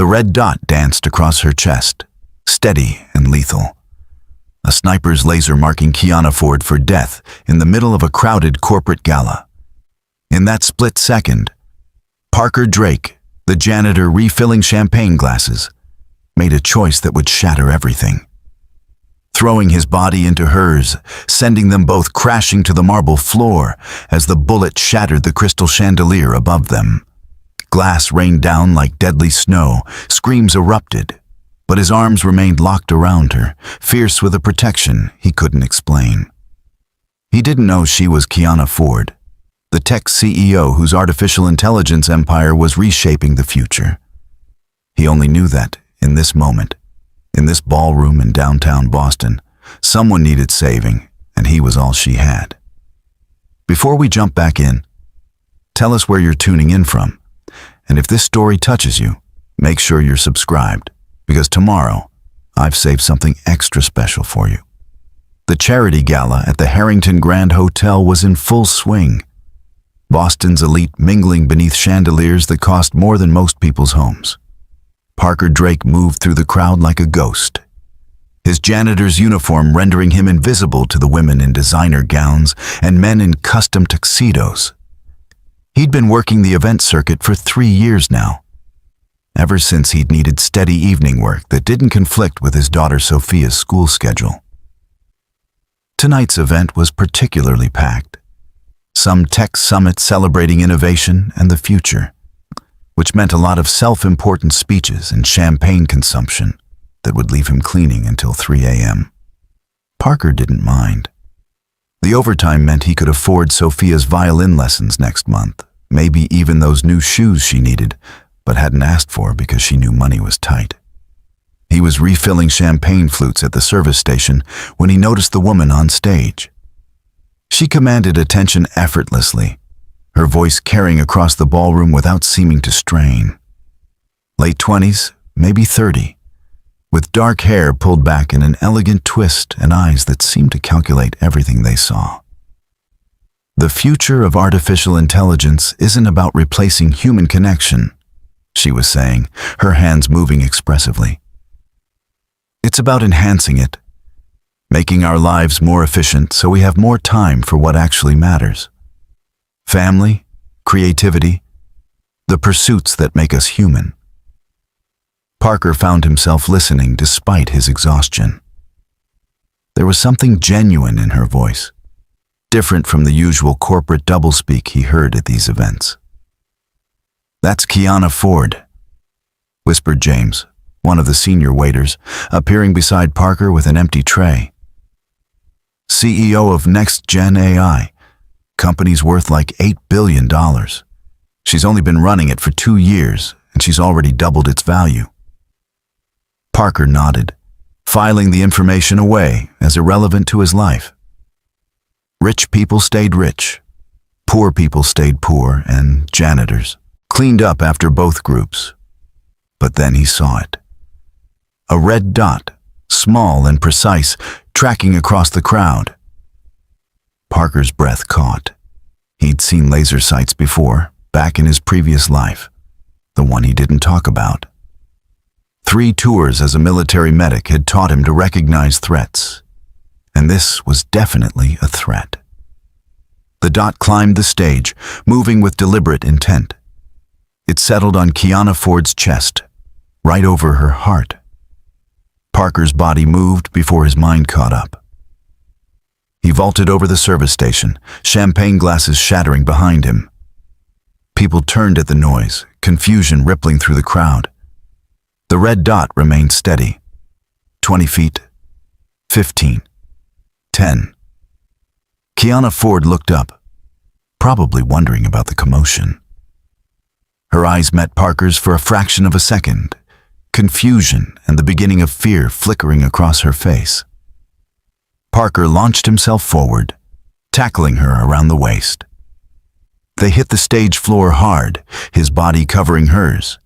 The red dot danced across her chest, steady and lethal. A sniper's laser marking Kiana Ford for death in the middle of a crowded corporate gala. In that split second, Parker Drake, the janitor refilling champagne glasses, made a choice that would shatter everything. Throwing his body into hers, sending them both crashing to the marble floor as the bullet shattered the crystal chandelier above them. Glass rained down like deadly snow, screams erupted, but his arms remained locked around her, fierce with a protection he couldn't explain. He didn't know she was Kiana Ford, the tech CEO whose artificial intelligence empire was reshaping the future. He only knew that, in this moment, in this ballroom in downtown Boston, someone needed saving, and he was all she had. Before we jump back in, tell us where you're tuning in from, and if this story touches you, make sure you're subscribed, because tomorrow, I've saved something extra special for you. The charity gala at the Harrington Grand Hotel was in full swing. Boston's elite mingling beneath chandeliers that cost more than most people's homes. Parker Drake moved through the crowd like a ghost, his janitor's uniform rendering him invisible to the women in designer gowns and men in custom tuxedos. He'd been working the event circuit for 3 years now, ever since he'd needed steady evening work that didn't conflict with his daughter Sophia's school schedule. Tonight's event was particularly packed. Some tech summit celebrating innovation and the future, which meant a lot of self-important speeches and champagne consumption that would leave him cleaning until 3 a.m. Parker didn't mind. The overtime meant he could afford Sophia's violin lessons next month, maybe even those new shoes she needed, but hadn't asked for because she knew money was tight. He was refilling champagne flutes at the service station when he noticed the woman on stage. She commanded attention effortlessly, her voice carrying across the ballroom without seeming to strain. Late 20s, maybe 30, with dark hair pulled back in an elegant twist and eyes that seemed to calculate everything they saw. The future of artificial intelligence isn't about replacing human connection, she was saying, her hands moving expressively. It's about enhancing it, making our lives more efficient so we have more time for what actually matters. Family, creativity, the pursuits that make us human. Parker found himself listening despite his exhaustion. There was something genuine in her voice, different from the usual corporate doublespeak he heard at these events. "That's Kiana Ford," whispered James, one of the senior waiters, appearing beside Parker with an empty tray. "CEO of Next Gen AI. Company's worth like $8 billion. She's only been running it for 2 years, and she's already doubled its value." Parker nodded, filing the information away as irrelevant to his life. Rich people stayed rich, poor people stayed poor, and janitors cleaned up after both groups. But then he saw it. A red dot, small and precise, tracking across the crowd. Parker's breath caught. He'd seen laser sights before, back in his previous life, the one he didn't talk about. 3 tours as a military medic had taught him to recognize threats, and this was definitely a threat. The dot climbed the stage, moving with deliberate intent. It settled on Kiana Ford's chest, right over her heart. Parker's body moved before his mind caught up. He vaulted over the service station, champagne glasses shattering behind him. People turned at the noise, confusion rippling through the crowd. The red dot remained steady. 20 feet, 15, 10. Kiana Ford looked up, probably wondering about the commotion. Her eyes met Parker's for a fraction of a second, confusion and the beginning of fear flickering across her face. Parker launched himself forward, tackling her around the waist. They hit the stage floor hard, his body covering hers.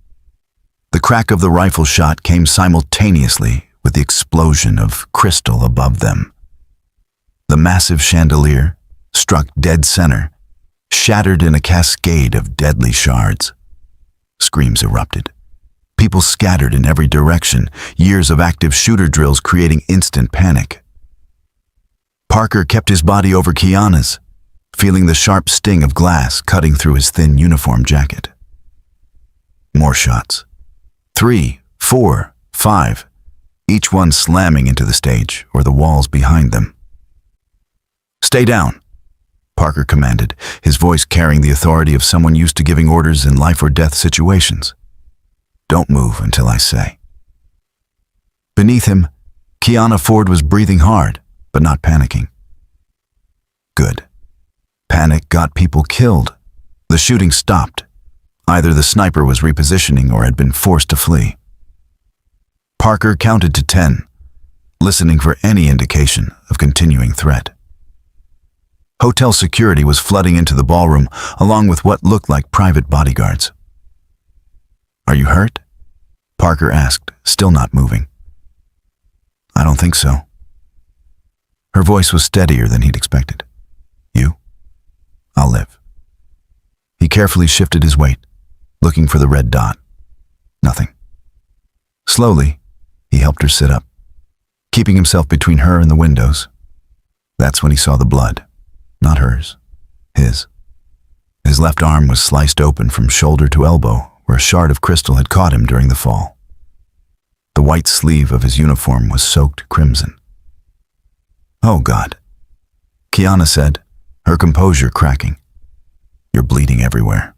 The crack of the rifle shot came simultaneously with the explosion of crystal above them. The massive chandelier struck dead center, shattered in a cascade of deadly shards. Screams erupted. People scattered in every direction, years of active shooter drills creating instant panic. Parker kept his body over Kiana's, feeling the sharp sting of glass cutting through his thin uniform jacket. More shots. 3, 4, 5, each one slamming into the stage or the walls behind them. "Stay down," Parker commanded, his voice carrying the authority of someone used to giving orders in life-or-death situations. "Don't move until I say." Beneath him, Kiana Ford was breathing hard, but not panicking. Good. Panic got people killed. The shooting stopped. Either the sniper was repositioning or had been forced to flee. Parker counted to 10, listening for any indication of continuing threat. Hotel security was flooding into the ballroom, along with what looked like private bodyguards. "Are you hurt?" Parker asked, still not moving. "I don't think so." Her voice was steadier than he'd expected. "You? I'll live." He carefully shifted his weight, looking for the red dot. Nothing. Slowly, he helped her sit up, keeping himself between her and the windows. That's when he saw the blood. Not hers. His. His left arm was sliced open from shoulder to elbow, where a shard of crystal had caught him during the fall. The white sleeve of his uniform was soaked crimson. "Oh, God," Kiana said, her composure cracking. "You're bleeding everywhere."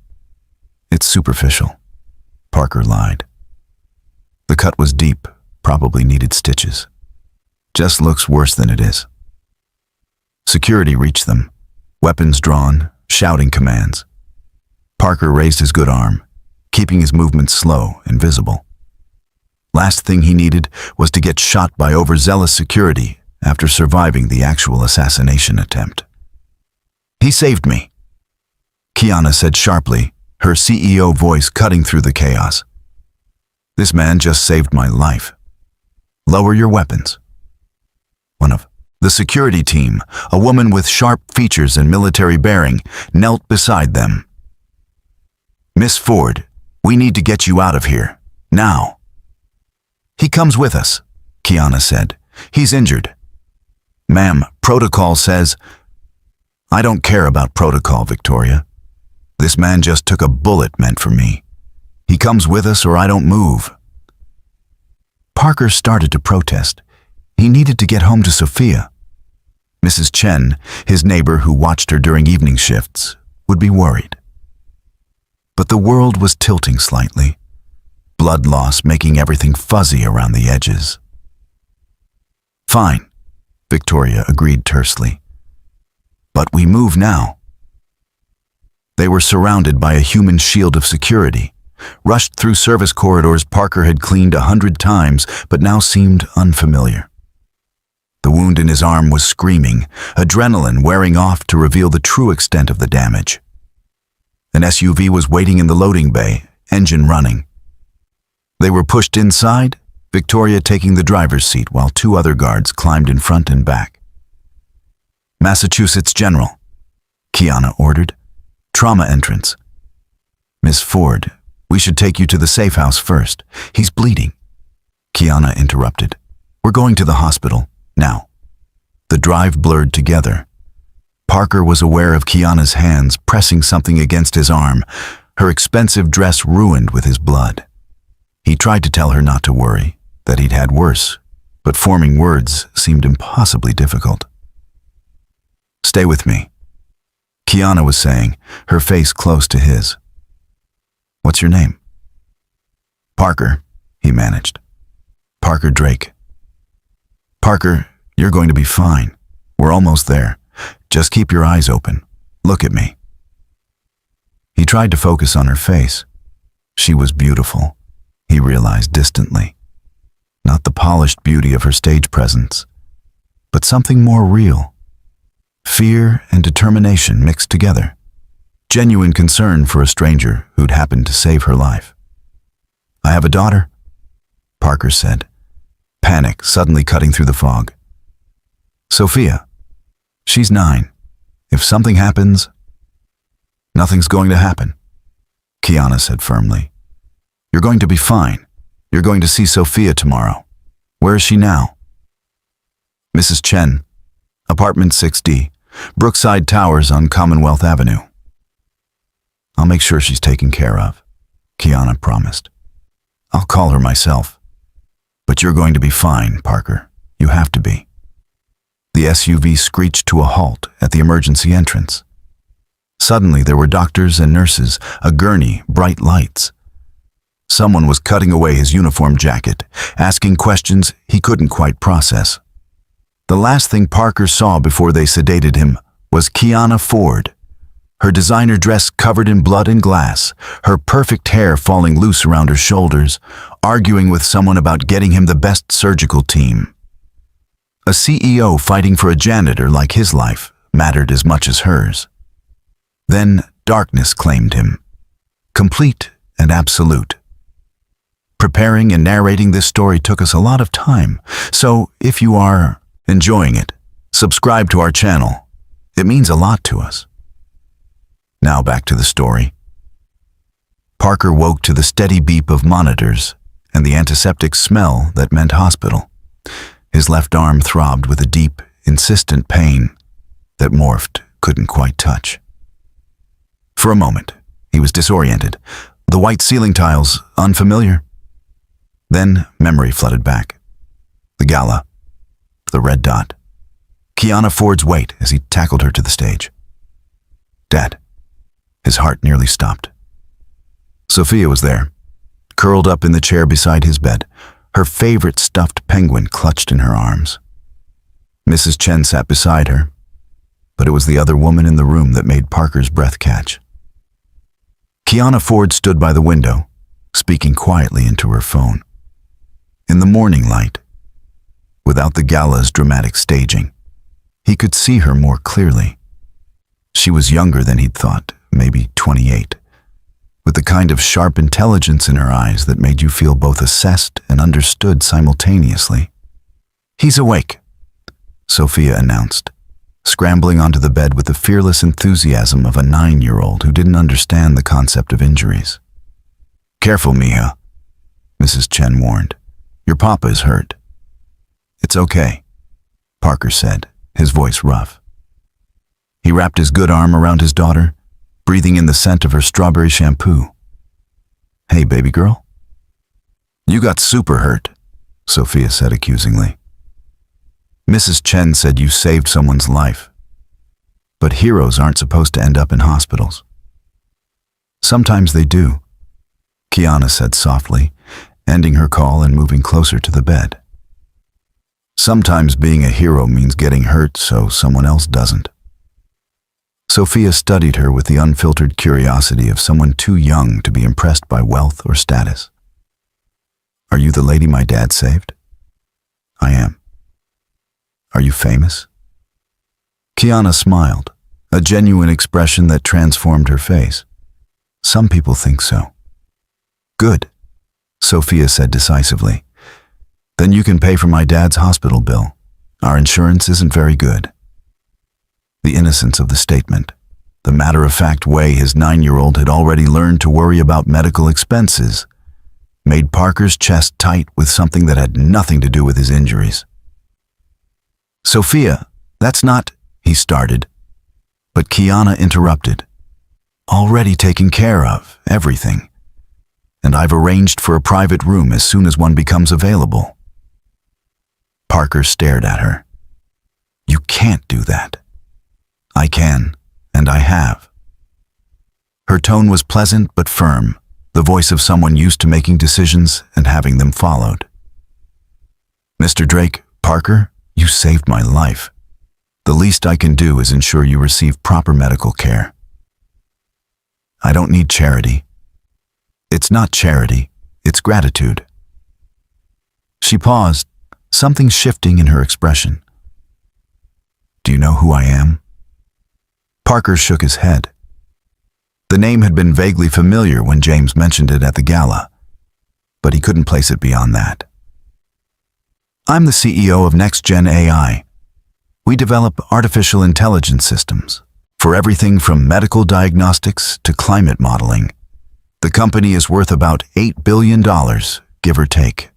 "It's superficial," Parker lied. The cut was deep, probably needed stitches. "Just looks worse than it is." Security reached them, weapons drawn, shouting commands. Parker raised his good arm, keeping his movements slow and visible. Last thing he needed was to get shot by overzealous security after surviving the actual assassination attempt. "He saved me," Kiana said sharply, her CEO voice cutting through the chaos. "This man just saved my life. Lower your weapons." One of the security team, a woman with sharp features and military bearing, knelt beside them. "Miss Ford, we need to get you out of here, now." "He comes with us," Kiana said. "He's injured." "Ma'am, protocol says—" "I don't care about protocol, Victoria. This man just took a bullet meant for me. He comes with us or I don't move." Parker started to protest. He needed to get home to Sophia. Mrs. Chen, his neighbor who watched her during evening shifts, would be worried. But the world was tilting slightly, blood loss making everything fuzzy around the edges. "Fine," Victoria agreed tersely. "But we move now." They were surrounded by a human shield of security, rushed through service corridors Parker had cleaned 100 times but now seemed unfamiliar. The wound in his arm was screaming, adrenaline wearing off to reveal the true extent of the damage. An SUV was waiting in the loading bay, engine running. They were pushed inside, Victoria taking the driver's seat while 2 other guards climbed in front and back. "Massachusetts General," Kiana ordered. "Trauma entrance." "Miss Ford, we should take you to the safe house first. He's bleeding." Kiana interrupted. "We're going to the hospital, now." The drive blurred together. Parker was aware of Kiana's hands pressing something against his arm, her expensive dress ruined with his blood. He tried to tell her not to worry, that he'd had worse, but forming words seemed impossibly difficult. "Stay with me," Kiana was saying, her face close to his. "What's your name?" "Parker," he managed. "Parker Drake." "Parker, you're going to be fine. We're almost there. Just keep your eyes open. Look at me." He tried to focus on her face. She was beautiful, he realized distantly. Not the polished beauty of her stage presence, but something more real. Fear and determination mixed together. Genuine concern for a stranger who'd happened to save her life. "I have a daughter," Parker said, panic suddenly cutting through the fog. "Sophia. She's 9. If something happens—" "Nothing's going to happen," Kiana said firmly. "You're going to be fine. You're going to see Sophia tomorrow. Where is she now? Mrs. Chen, apartment 6D, Brookside Towers on Commonwealth Avenue. I'll make sure she's taken care of, Kiana promised. I'll call her myself. But you're going to be fine, Parker. You have to be. The SUV screeched to a halt at the emergency entrance. Suddenly there were doctors and nurses, a gurney, bright lights. Someone was cutting away his uniform jacket, asking questions he couldn't quite process. The last thing Parker saw before they sedated him was Kiana Ford, her designer dress covered in blood and glass, her perfect hair falling loose around her shoulders, arguing with someone about getting him the best surgical team. A CEO fighting for a janitor like his life mattered as much as hers. Then darkness claimed him, complete and absolute. Preparing and narrating this story took us a lot of time, so if you are enjoying it, subscribe to our channel. It means a lot to us. Now back to the story. Parker woke to the steady beep of monitors and the antiseptic smell that meant hospital. His left arm throbbed with a deep, insistent pain that Morphed couldn't quite touch. For a moment, he was disoriented. The white ceiling tiles, unfamiliar. Then memory flooded back. The gala, the red dot, Kiana Ford's weight as he tackled her to the stage. Dad. His heart nearly stopped. Sophia was there, curled up in the chair beside his bed, her favorite stuffed penguin clutched in her arms. Mrs. Chen sat beside her, but it was the other woman in the room that made Parker's breath catch. Kiana Ford stood by the window, speaking quietly into her phone. In the morning light, without the gala's dramatic staging, he could see her more clearly. She was younger than he'd thought, maybe 28, with the kind of sharp intelligence in her eyes that made you feel both assessed and understood simultaneously. He's awake, Sophia announced, scrambling onto the bed with the fearless enthusiasm of a 9-year-old who didn't understand the concept of injuries. Careful, Mia, Mrs. Chen warned. Your papa is hurt. It's okay, Parker said, his voice rough. He wrapped his good arm around his daughter, breathing in the scent of her strawberry shampoo. Hey, baby girl. You got super hurt, Sophia said accusingly. Mrs. Chen said you saved someone's life. But heroes aren't supposed to end up in hospitals. Sometimes they do, Kiana said softly, ending her call and moving closer to the bed. Sometimes being a hero means getting hurt so someone else doesn't. Sophia studied her with the unfiltered curiosity of someone too young to be impressed by wealth or status. Are you the lady my dad saved? I am. Are you famous? Kiana smiled, a genuine expression that transformed her face. Some people think so. Good, Sophia said decisively. Then you can pay for my dad's hospital bill. Our insurance isn't very good. The innocence of the statement, the matter-of-fact way his 9-year-old had already learned to worry about medical expenses, made Parker's chest tight with something that had nothing to do with his injuries. Sophia, that's not, he started. But Kiana interrupted. Already taken care of, everything. And I've arranged for a private room as soon as one becomes available. Parker stared at her. You can't do that. I can, and I have. Her tone was pleasant but firm, the voice of someone used to making decisions and having them followed. Mr. Drake, Parker, you saved my life. The least I can do is ensure you receive proper medical care. I don't need charity. It's not charity, it's gratitude. She paused, something shifting in her expression. Do you know who I am? Parker shook his head. The name had been vaguely familiar when James mentioned it at the gala, but he couldn't place it beyond that. I'm the CEO of NextGen AI. We develop artificial intelligence systems for everything from medical diagnostics to climate modeling. The company is worth about $8 billion, give or take.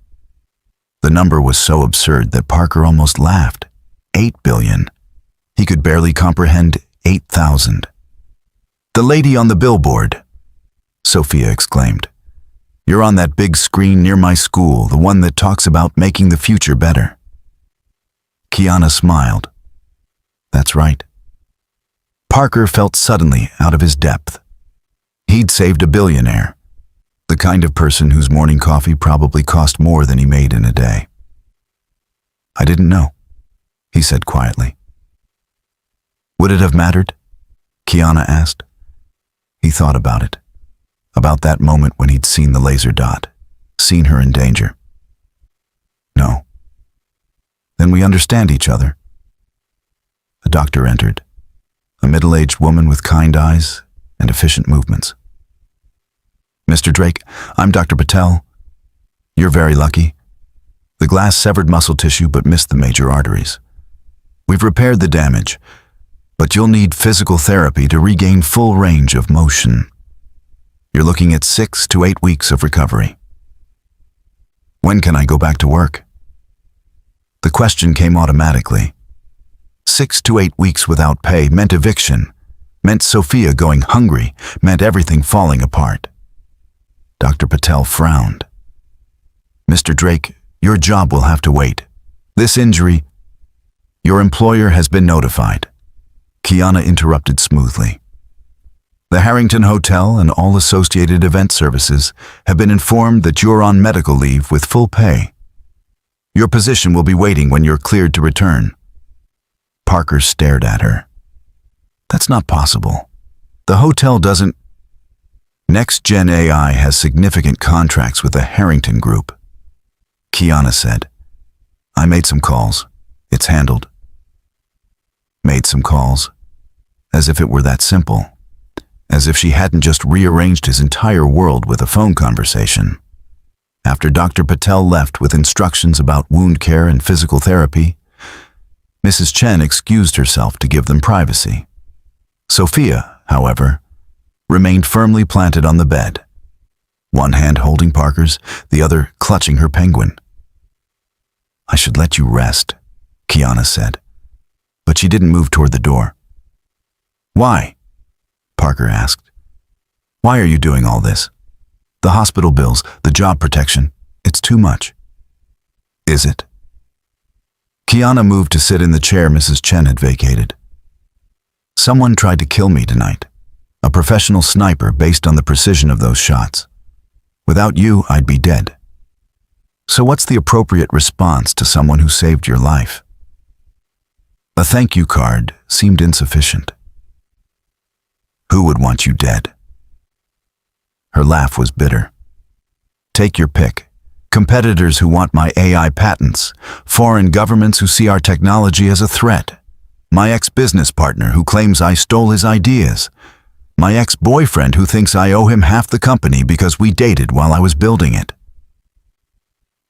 The number was so absurd that Parker almost laughed. 8 billion. He could barely comprehend 8,000. "The lady on the billboard," Sophia exclaimed. "You're on that big screen near my school, the one that talks about making the future better." Kiana smiled. That's right. Parker felt suddenly out of his depth. He'd saved a billionaire, the kind of person whose morning coffee probably cost more than he made in a day. "I didn't know," he said quietly. "Would it have mattered?" Kiana asked. He thought about it, about that moment when he'd seen the laser dot, seen her in danger. "No." "Then we understand each other." A doctor entered, a middle-aged woman with kind eyes and efficient movements. "Mr. Drake, I'm Dr. Patel. You're very lucky. The glass severed muscle tissue but missed the major arteries. We've repaired the damage, but you'll need physical therapy to regain full range of motion. You're looking at 6 to 8 weeks of recovery." "When can I go back to work?" The question came automatically. 6 to 8 weeks without pay meant eviction, meant Sophia going hungry, meant everything falling apart. Dr. Patel frowned. "Mr. Drake, your job will have to wait. This injury—" "Your employer has been notified," Kiana interrupted smoothly. "The Harrington Hotel and all associated event services have been informed that you're on medical leave with full pay. Your position will be waiting when you're cleared to return." Parker stared at her. "That's not possible. The hotel doesn't—" "Next Gen AI has significant contracts with the Harrington Group," Kiana said. "I made some calls. It's handled." Made some calls? As if it were that simple. As if she hadn't just rearranged his entire world with a phone conversation. After Dr. Patel left with instructions about wound care and physical therapy, Mrs. Chen excused herself to give them privacy. Sophia, however, remained firmly planted on the bed, one hand holding Parker's, the other clutching her penguin. "I should let you rest," Kiana said, but she didn't move toward the door. "Why?" Parker asked. "Why are you doing all this? The hospital bills, the job protection, it's too much." "Is it?" Kiana moved to sit in the chair Mrs. Chen had vacated. "Someone tried to kill me tonight. A professional sniper based on the precision of those shots. Without you, I'd be dead. So what's the appropriate response to someone who saved your life?" A thank you card seemed insufficient. "Who would want you dead?" Her laugh was bitter. "Take your pick. Competitors who want my AI patents, foreign governments who see our technology as a threat, my ex-business partner who claims I stole his ideas, my ex-boyfriend who thinks I owe him half the company because we dated while I was building it.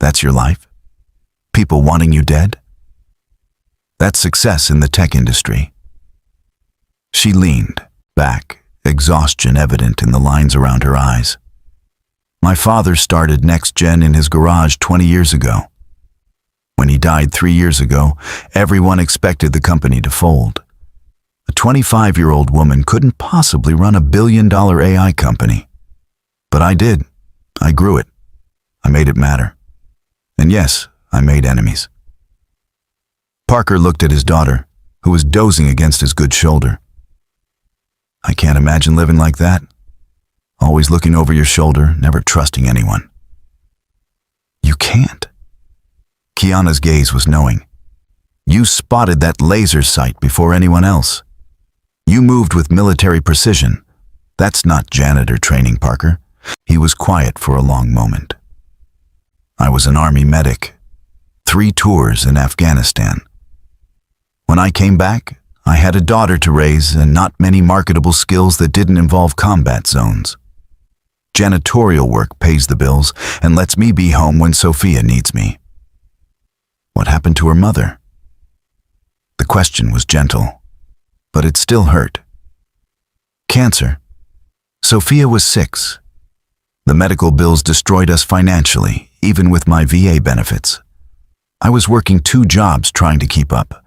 That's your life? People wanting you dead? That's success in the tech industry." She leaned back, exhaustion evident in the lines around her eyes. "My father started Next Gen in his garage 20 years ago. When he died 3 years ago, everyone expected the company to fold. A 25-year-old woman couldn't possibly run a billion-dollar AI company. But I did. I grew it. I made it matter. And yes, I made enemies." Parker looked at his daughter, who was dozing against his good shoulder. "I can't imagine living like that. Always looking over your shoulder, never trusting anyone." "You can't." Kiana's gaze was knowing. "You spotted that laser sight before anyone else. You moved with military precision. That's not janitor training, Parker." He was quiet for a long moment. "I was an army medic. 3 tours in Afghanistan. When I came back, I had a daughter to raise and not many marketable skills that didn't involve combat zones. Janitorial work pays the bills and lets me be home when Sophia needs me." What happened to her mother? The question was gentle, but it still hurt. "Cancer. Sophia was 6. The medical bills destroyed us financially, even with my VA benefits. I was working 2 jobs trying to keep up,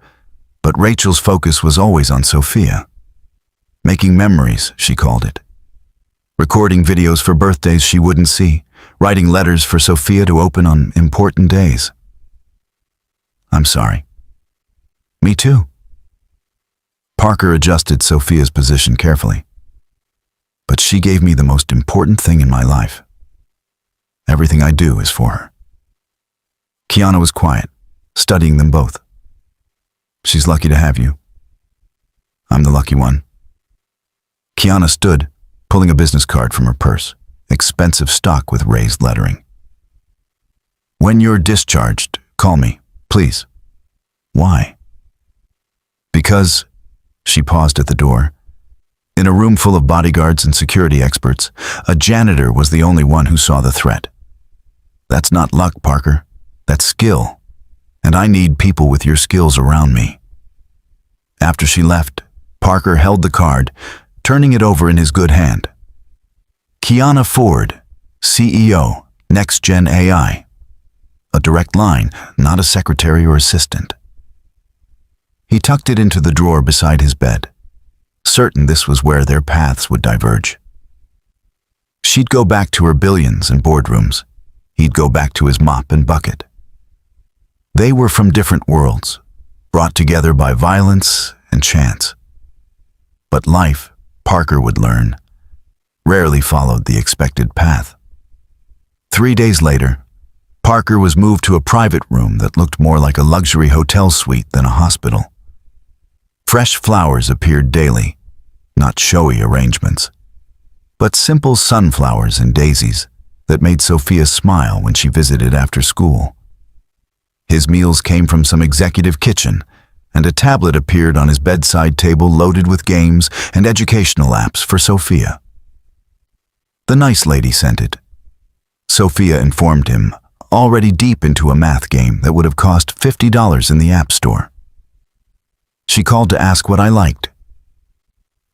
but Rachel's focus was always on Sophia. Making memories, she called it. Recording videos for birthdays she wouldn't see, writing letters for Sophia to open on important days. I'm sorry. Me too. Parker adjusted Sophia's position carefully. But she gave me the most important thing in my life. Everything I do is for her. Kiana was quiet, studying them both. She's lucky to have you. I'm the lucky one. Kiana stood, pulling a business card from her purse, expensive stock with raised lettering. When you're discharged, call me, please. Why? Because, she paused at the door. In a room full of bodyguards and security experts, a janitor was the only one who saw the threat. That's not luck, Parker. That's skill. And I need people with your skills around me. After she left, Parker held the card, turning it over in his good hand. Kiana Ford, CEO, Next Gen AI. A direct line, not a secretary or assistant. He tucked it into the drawer beside his bed, certain this was where their paths would diverge. She'd go back to her billions and boardrooms. He'd go back to his mop and bucket. They were from different worlds, brought together by violence and chance. But life, Parker would learn, rarely followed the expected path. 3 days later, Parker was moved to a private room that looked more like a luxury hotel suite than a hospital. Fresh flowers appeared daily, not showy arrangements, but simple sunflowers and daisies that made Sophia smile when she visited after school. His meals came from some executive kitchen, and a tablet appeared on his bedside table loaded with games and educational apps for Sophia. The nice lady sent it. Sophia informed him, already deep into a math game that would have cost $50 in the App Store. She called to ask what I liked.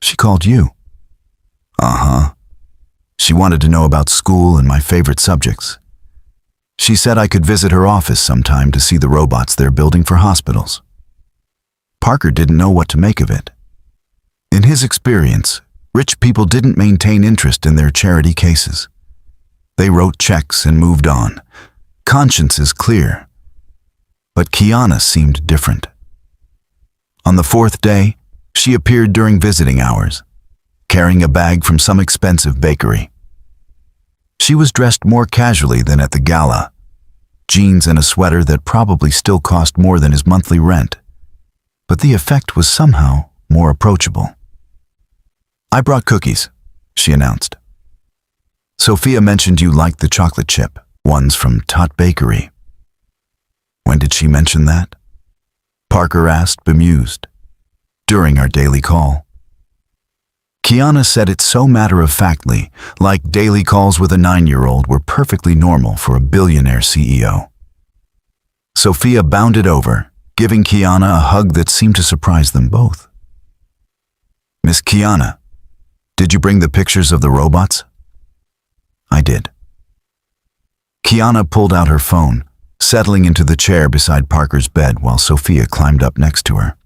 She called you. Uh-huh. She wanted to know about school and my favorite subjects. She said I could visit her office sometime to see the robots they're building for hospitals. Parker didn't know what to make of it. In his experience, rich people didn't maintain interest in their charity cases. They wrote checks and moved on, consciences clear. But Kiana seemed different. On the 4th day, she appeared during visiting hours, carrying a bag from some expensive bakery. She was dressed more casually than at the gala, jeans and a sweater that probably still cost more than his monthly rent, but the effect was somehow more approachable. I brought cookies, she announced. Sophia mentioned you liked the chocolate chip, ones from Tot Bakery. When did she mention that? Parker asked, bemused. During our daily call. Kiana said it so matter-of-factly, like daily calls with a 9-year-old were perfectly normal for a billionaire CEO. Sophia bounded over, giving Kiana a hug that seemed to surprise them both. Miss Kiana, did you bring the pictures of the robots? I did. Kiana pulled out her phone, settling into the chair beside Parker's bed while Sophia climbed up next to her.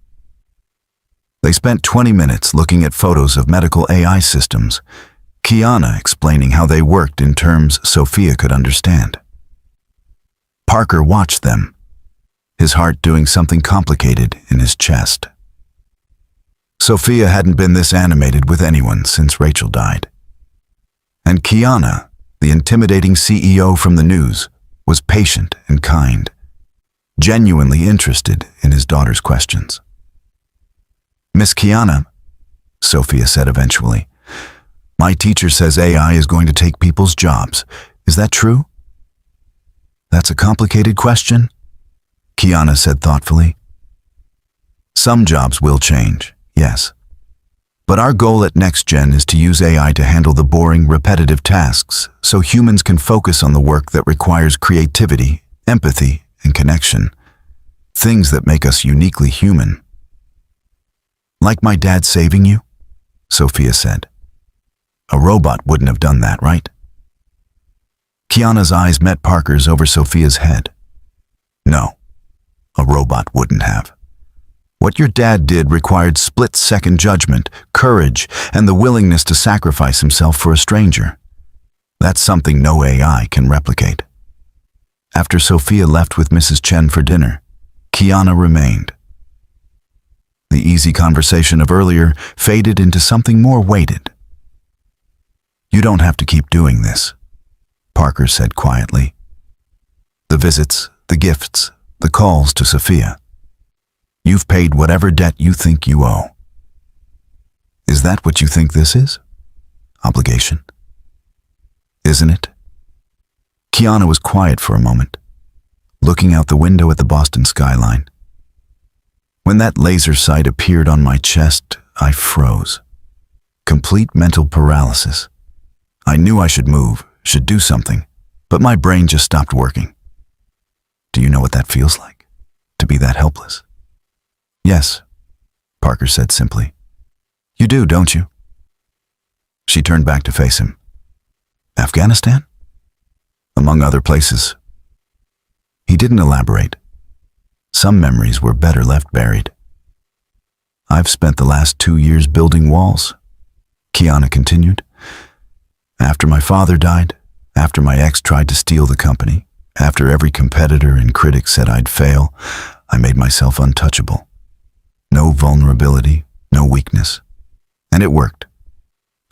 They spent 20 minutes looking at photos of medical AI systems, Kiana explaining how they worked in terms Sophia could understand. Parker watched them, his heart doing something complicated in his chest. Sophia hadn't been this animated with anyone since Rachel died. And Kiana, the intimidating CEO from the news, was patient and kind, genuinely interested in his daughter's questions. Miss Kiana, Sophia said eventually, my teacher says AI is going to take people's jobs. Is that true? That's a complicated question, Kiana said thoughtfully. Some jobs will change, yes. But our goal at NextGen is to use AI to handle the boring, repetitive tasks so humans can focus on the work that requires creativity, empathy, and connection. Things that make us uniquely human. Like my dad saving you? Sophia said. A robot wouldn't have done that, right? Kiana's eyes met Parker's over Sophia's head. No, a robot wouldn't have. What your dad did required split-second judgment, courage, and the willingness to sacrifice himself for a stranger. That's something no AI can replicate. After Sophia left with Mrs. Chen for dinner, Kiana remained. The easy conversation of earlier faded into something more weighted. You don't have to keep doing this, Parker said quietly. The visits, the gifts, the calls to Sophia. You've paid whatever debt you think you owe. Is that what you think this is? Obligation? Isn't it? Kiana was quiet for a moment, looking out the window at the Boston skyline. When that laser sight appeared on my chest, I froze. Complete mental paralysis. I knew I should move, should do something, but my brain just stopped working. Do you know what that feels like? To be that helpless? Yes, Parker said simply. You do, don't you? She turned back to face him. Afghanistan? Among other places. He didn't elaborate. Some memories were better left buried. I've spent the last 2 years building walls, Kiana continued. After my father died, after my ex tried to steal the company, after every competitor and critic said I'd fail, I made myself untouchable. No vulnerability, no weakness. And it worked.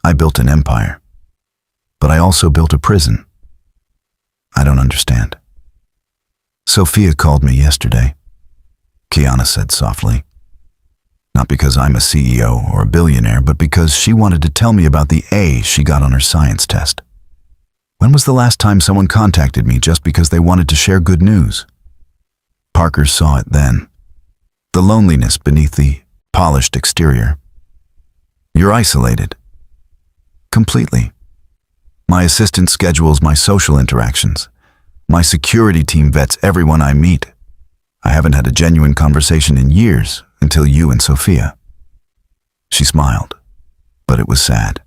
I built an empire. But I also built a prison. I don't understand. Sophia called me yesterday, Kiana said softly. Not because I'm a CEO or a billionaire, but because she wanted to tell me about the A she got on her science test. When was the last time someone contacted me just because they wanted to share good news? Parker saw it then. The loneliness beneath the polished exterior. You're isolated. Completely. My assistant schedules my social interactions. My security team vets everyone I meet. I haven't had a genuine conversation in years until you and Sophia. She smiled, but it was sad.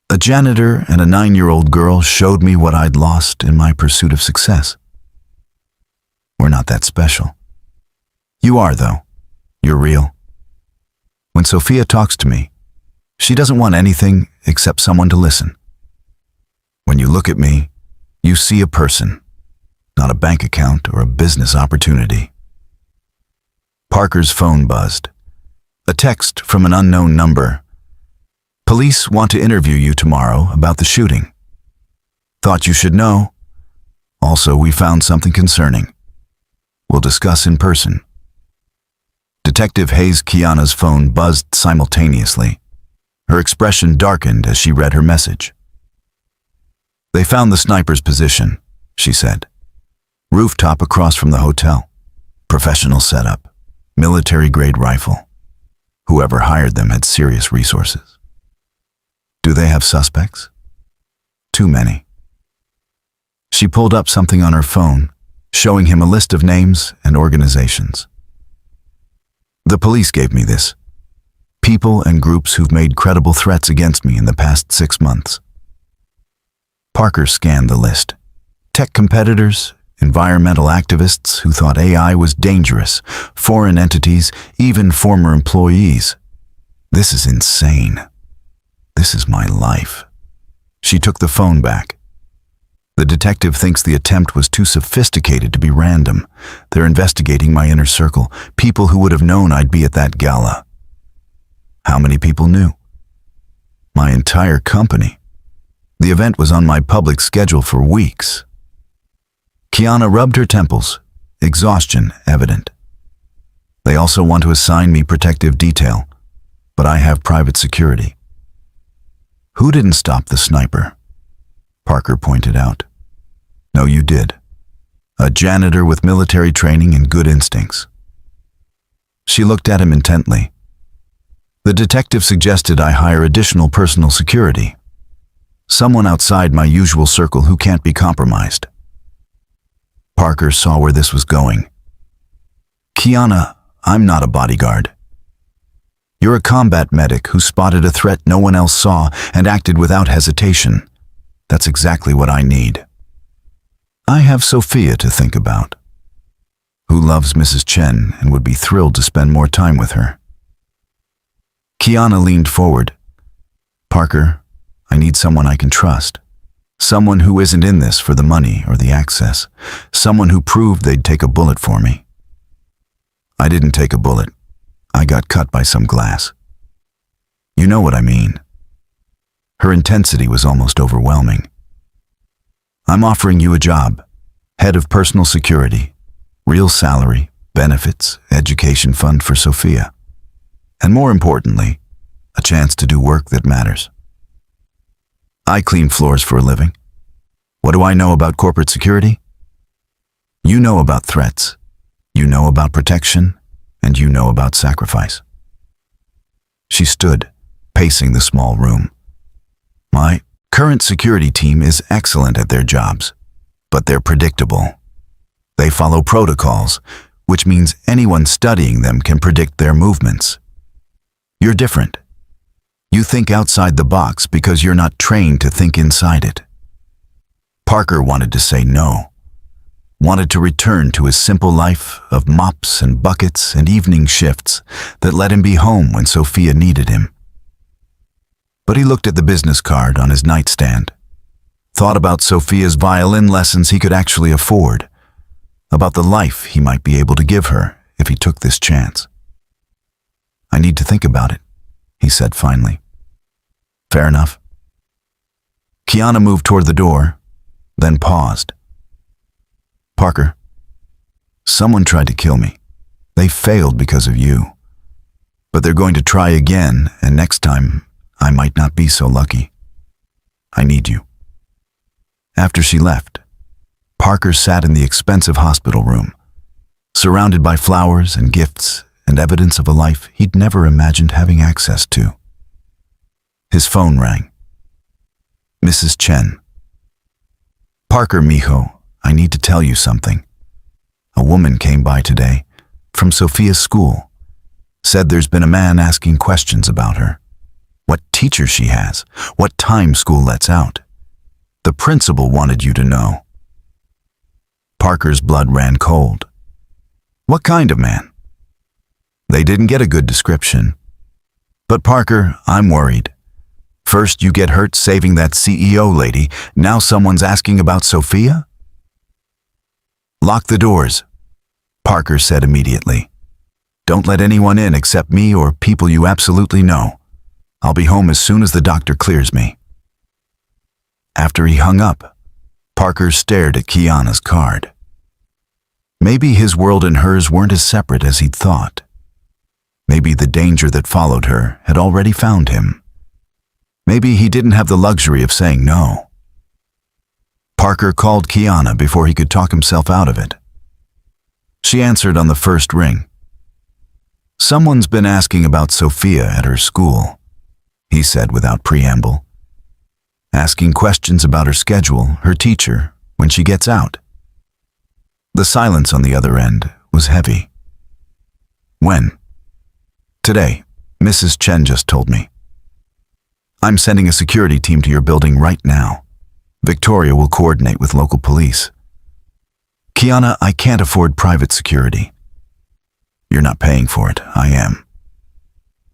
A janitor and a 9-year-old girl showed me what I'd lost in my pursuit of success. We're not that special. You are, though. You're real. When Sophia talks to me, she doesn't want anything except someone to listen. When you look at me, you see a person, not a bank account or a business opportunity. Parker's phone buzzed. A text from an unknown number. Police want to interview you tomorrow about the shooting. Thought you should know. Also, we found something concerning. We'll discuss in person. Detective Hayes Kiana's phone buzzed simultaneously. Her expression darkened as she read her message. They found the sniper's position, she said. Rooftop across from the hotel. Professional setup. Military-grade rifle. Whoever hired them had serious resources. Do they have suspects? Too many. She pulled up something on her phone, showing him a list of names and organizations. The police gave me this. People and groups who've made credible threats against me in the past 6 months. Parker scanned the list. Tech competitors, environmental activists who thought AI was dangerous, foreign entities, even former employees. This is insane. This is my life. She took the phone back. The detective thinks the attempt was too sophisticated to be random. They're investigating my inner circle, people who would have known I'd be at that gala. How many people knew? My entire company. The event was on my public schedule for weeks. Kiana rubbed her temples, exhaustion evident. They also want to assign me protective detail, but I have private security. Who didn't stop the sniper? Parker pointed out. No, you did. A janitor with military training and good instincts. She looked at him intently. The detective suggested I hire additional personal security. Someone outside my usual circle who can't be compromised. Parker saw where this was going. Kiana, I'm not a bodyguard. You're a combat medic who spotted a threat no one else saw and acted without hesitation. That's exactly what I need. I have Sophia to think about, who loves Mrs. Chen and would be thrilled to spend more time with her. Kiana leaned forward. Parker, I need someone I can trust. Someone who isn't in this for the money or the access. Someone who proved they'd take a bullet for me. I didn't take a bullet. I got cut by some glass. You know what I mean. Her intensity was almost overwhelming. I'm offering you a job, head of personal security, real salary, benefits, education fund for Sophia. And more importantly, a chance to do work that matters. I clean floors for a living. What do I know about corporate security? You know about threats, you know about protection, and you know about sacrifice. She stood, pacing the small room. My current security team is excellent at their jobs, but they're predictable. They follow protocols, which means anyone studying them can predict their movements. You're different. You think outside the box because you're not trained to think inside it. Parker wanted to say no, wanted to return to his simple life of mops and buckets and evening shifts that let him be home when Sophia needed him. But he looked at the business card on his nightstand, thought about Sophia's violin lessons he could actually afford, about the life he might be able to give her if he took this chance. I need to think about it, he said finally. Fair enough. Kiana moved toward the door, then paused. Parker, someone tried to kill me. They failed because of you. But they're going to try again, and next time, I might not be so lucky. I need you. After she left, Parker sat in the expensive hospital room, surrounded by flowers and gifts and evidence of a life he'd never imagined having access to. His phone rang. Mrs. Chen. Parker, mijo, I need to tell you something. A woman came by today, from Sophia's school, said there's been a man asking questions about her. What teacher she has, what time school lets out. The principal wanted you to know. Parker's blood ran cold. What kind of man? They didn't get a good description. But Parker, I'm worried. First you get hurt saving that CEO lady, now someone's asking about Sophia? Lock the doors, Parker said immediately. Don't let anyone in except me or people you absolutely know. I'll be home as soon as the doctor clears me. After he hung up, Parker stared at Kiana's card. Maybe his world and hers weren't as separate as he'd thought. Maybe the danger that followed her had already found him. Maybe he didn't have the luxury of saying no. Parker called Kiana before he could talk himself out of it. She answered on the first ring. Someone's been asking about Sophia at her school, he said without preamble. Asking questions about her schedule, her teacher, when she gets out. The silence on the other end was heavy. When? Today, Mrs. Chen just told me. I'm sending a security team to your building right now. Victoria will coordinate with local police. Kiana, I can't afford private security. You're not paying for it, I am.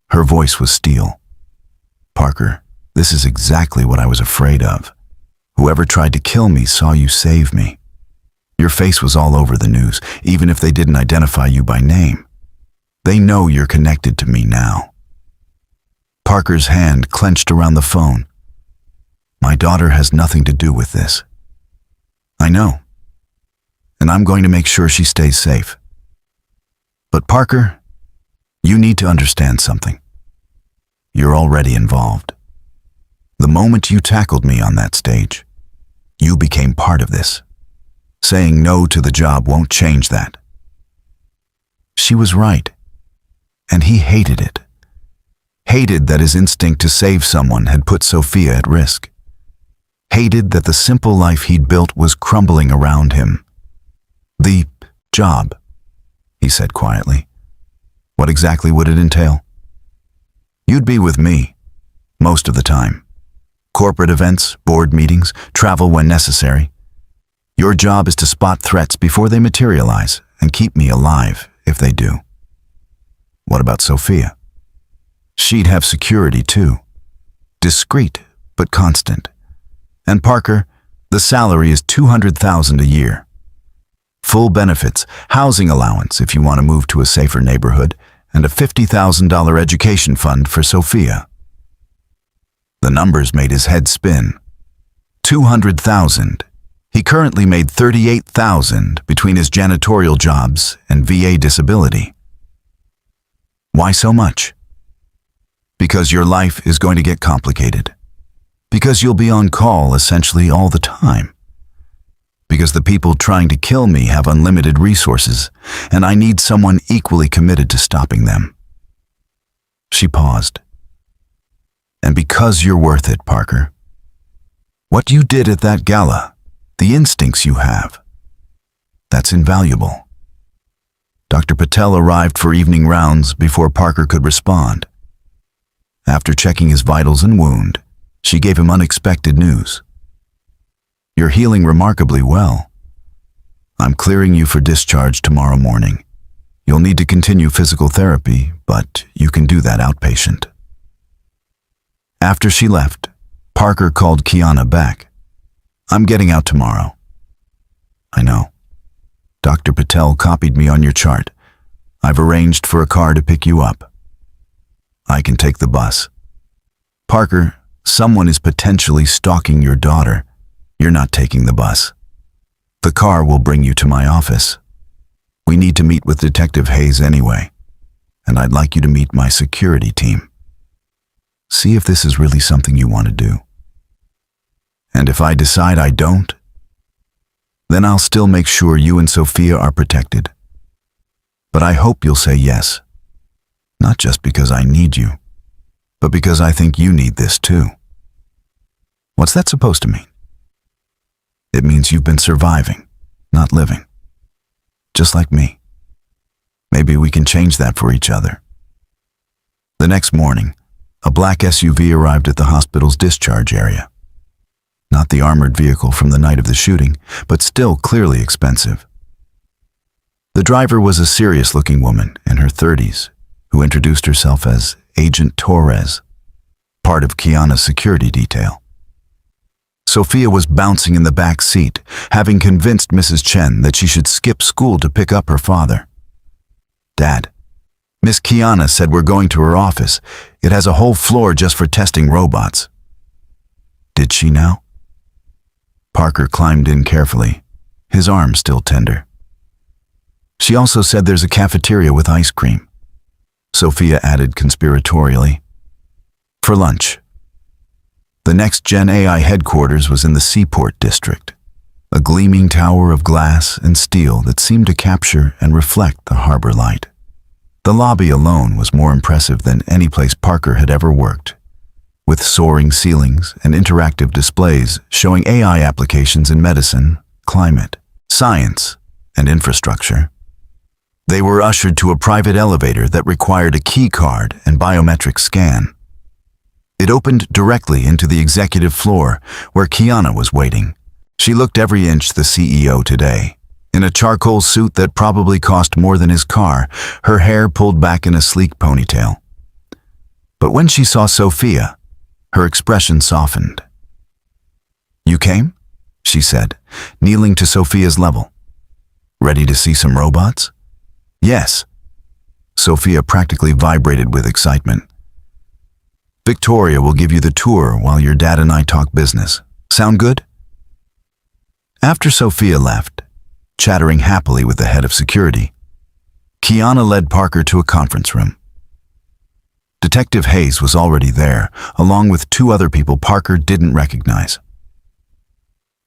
Her voice was steel. Parker, this is exactly what I was afraid of. Whoever tried to kill me saw you save me. Your face was all over the news, even if they didn't identify you by name. They know you're connected to me now. Parker's hand clenched around the phone. My daughter has nothing to do with this. I know. And I'm going to make sure she stays safe. But Parker, you need to understand something. You're already involved. The moment you tackled me on that stage, you became part of this. Saying no to the job won't change that. She was right. And he hated it. Hated that his instinct to save someone had put Sophia at risk. Hated that the simple life he'd built was crumbling around him. The job, he said quietly. What exactly would it entail? You'd be with me, most of the time. Corporate events, board meetings, travel when necessary. Your job is to spot threats before they materialize and keep me alive if they do. What about Sophia? She'd have security too. Discreet, but constant. And Parker, the salary is $200,000 a year. Full benefits, housing allowance if you want to move to a safer neighborhood, and a $50,000 education fund for Sophia. The numbers made his head spin. $200,000. He currently made $38,000 between his janitorial jobs and VA disability. Why so much? Because your life is going to get complicated. Because you'll be on call essentially all the time. Because the people trying to kill me have unlimited resources, and I need someone equally committed to stopping them. She paused. And because you're worth it, Parker. What you did at that gala, the instincts you have, that's invaluable. Dr. Patel arrived for evening rounds before Parker could respond. After checking his vitals and wound, she gave him unexpected news. You're healing remarkably well. I'm clearing you for discharge tomorrow morning. You'll need to continue physical therapy, but you can do that outpatient. After she left, Parker called Kiana back. I'm getting out tomorrow. I know. Dr. Patel copied me on your chart. I've arranged for a car to pick you up. I can take the bus. Parker, someone is potentially stalking your daughter. You're not taking the bus. The car will bring you to my office. We need to meet with Detective Hayes anyway, and I'd like you to meet my security team. See if this is really something you want to do. And if I decide I don't, then I'll still make sure you and Sophia are protected. But I hope you'll say yes, not just because I need you, but because I think you need this too. What's that supposed to mean? It means you've been surviving, not living. Just like me. Maybe we can change that for each other. The next morning, a black SUV arrived at the hospital's discharge area. Not the armored vehicle from the night of the shooting, but still clearly expensive. The driver was a serious-looking woman in her 30s who introduced herself as Agent Torres, part of Kiana's security detail. Sophia was bouncing in the back seat, having convinced Mrs. Chen that she should skip school to pick up her father. Dad, Miss Kiana said we're going to her office. It has a whole floor just for testing robots. Did she now? Parker climbed in carefully, his arm still tender. She also said there's a cafeteria with ice cream. Sophia added conspiratorially. For lunch. The next Gen AI headquarters was in the Seaport District, a gleaming tower of glass and steel that seemed to capture and reflect the harbor light. The lobby alone was more impressive than any place Parker had ever worked, with soaring ceilings and interactive displays showing AI applications in medicine, climate, science, and infrastructure. They were ushered to a private elevator that required a key card and biometric scan. It opened directly into the executive floor, where Kiana was waiting. She looked every inch the CEO today. In a charcoal suit that probably cost more than his car, her hair pulled back in a sleek ponytail. But when she saw Sophia, her expression softened. You came? She said, kneeling to Sophia's level. Ready to see some robots? Yes. Sophia practically vibrated with excitement. Victoria will give you the tour while your dad and I talk business. Sound good? After Sophia left, chattering happily with the head of security, Kiana led Parker to a conference room. Detective Hayes was already there, along with two other people Parker didn't recognize.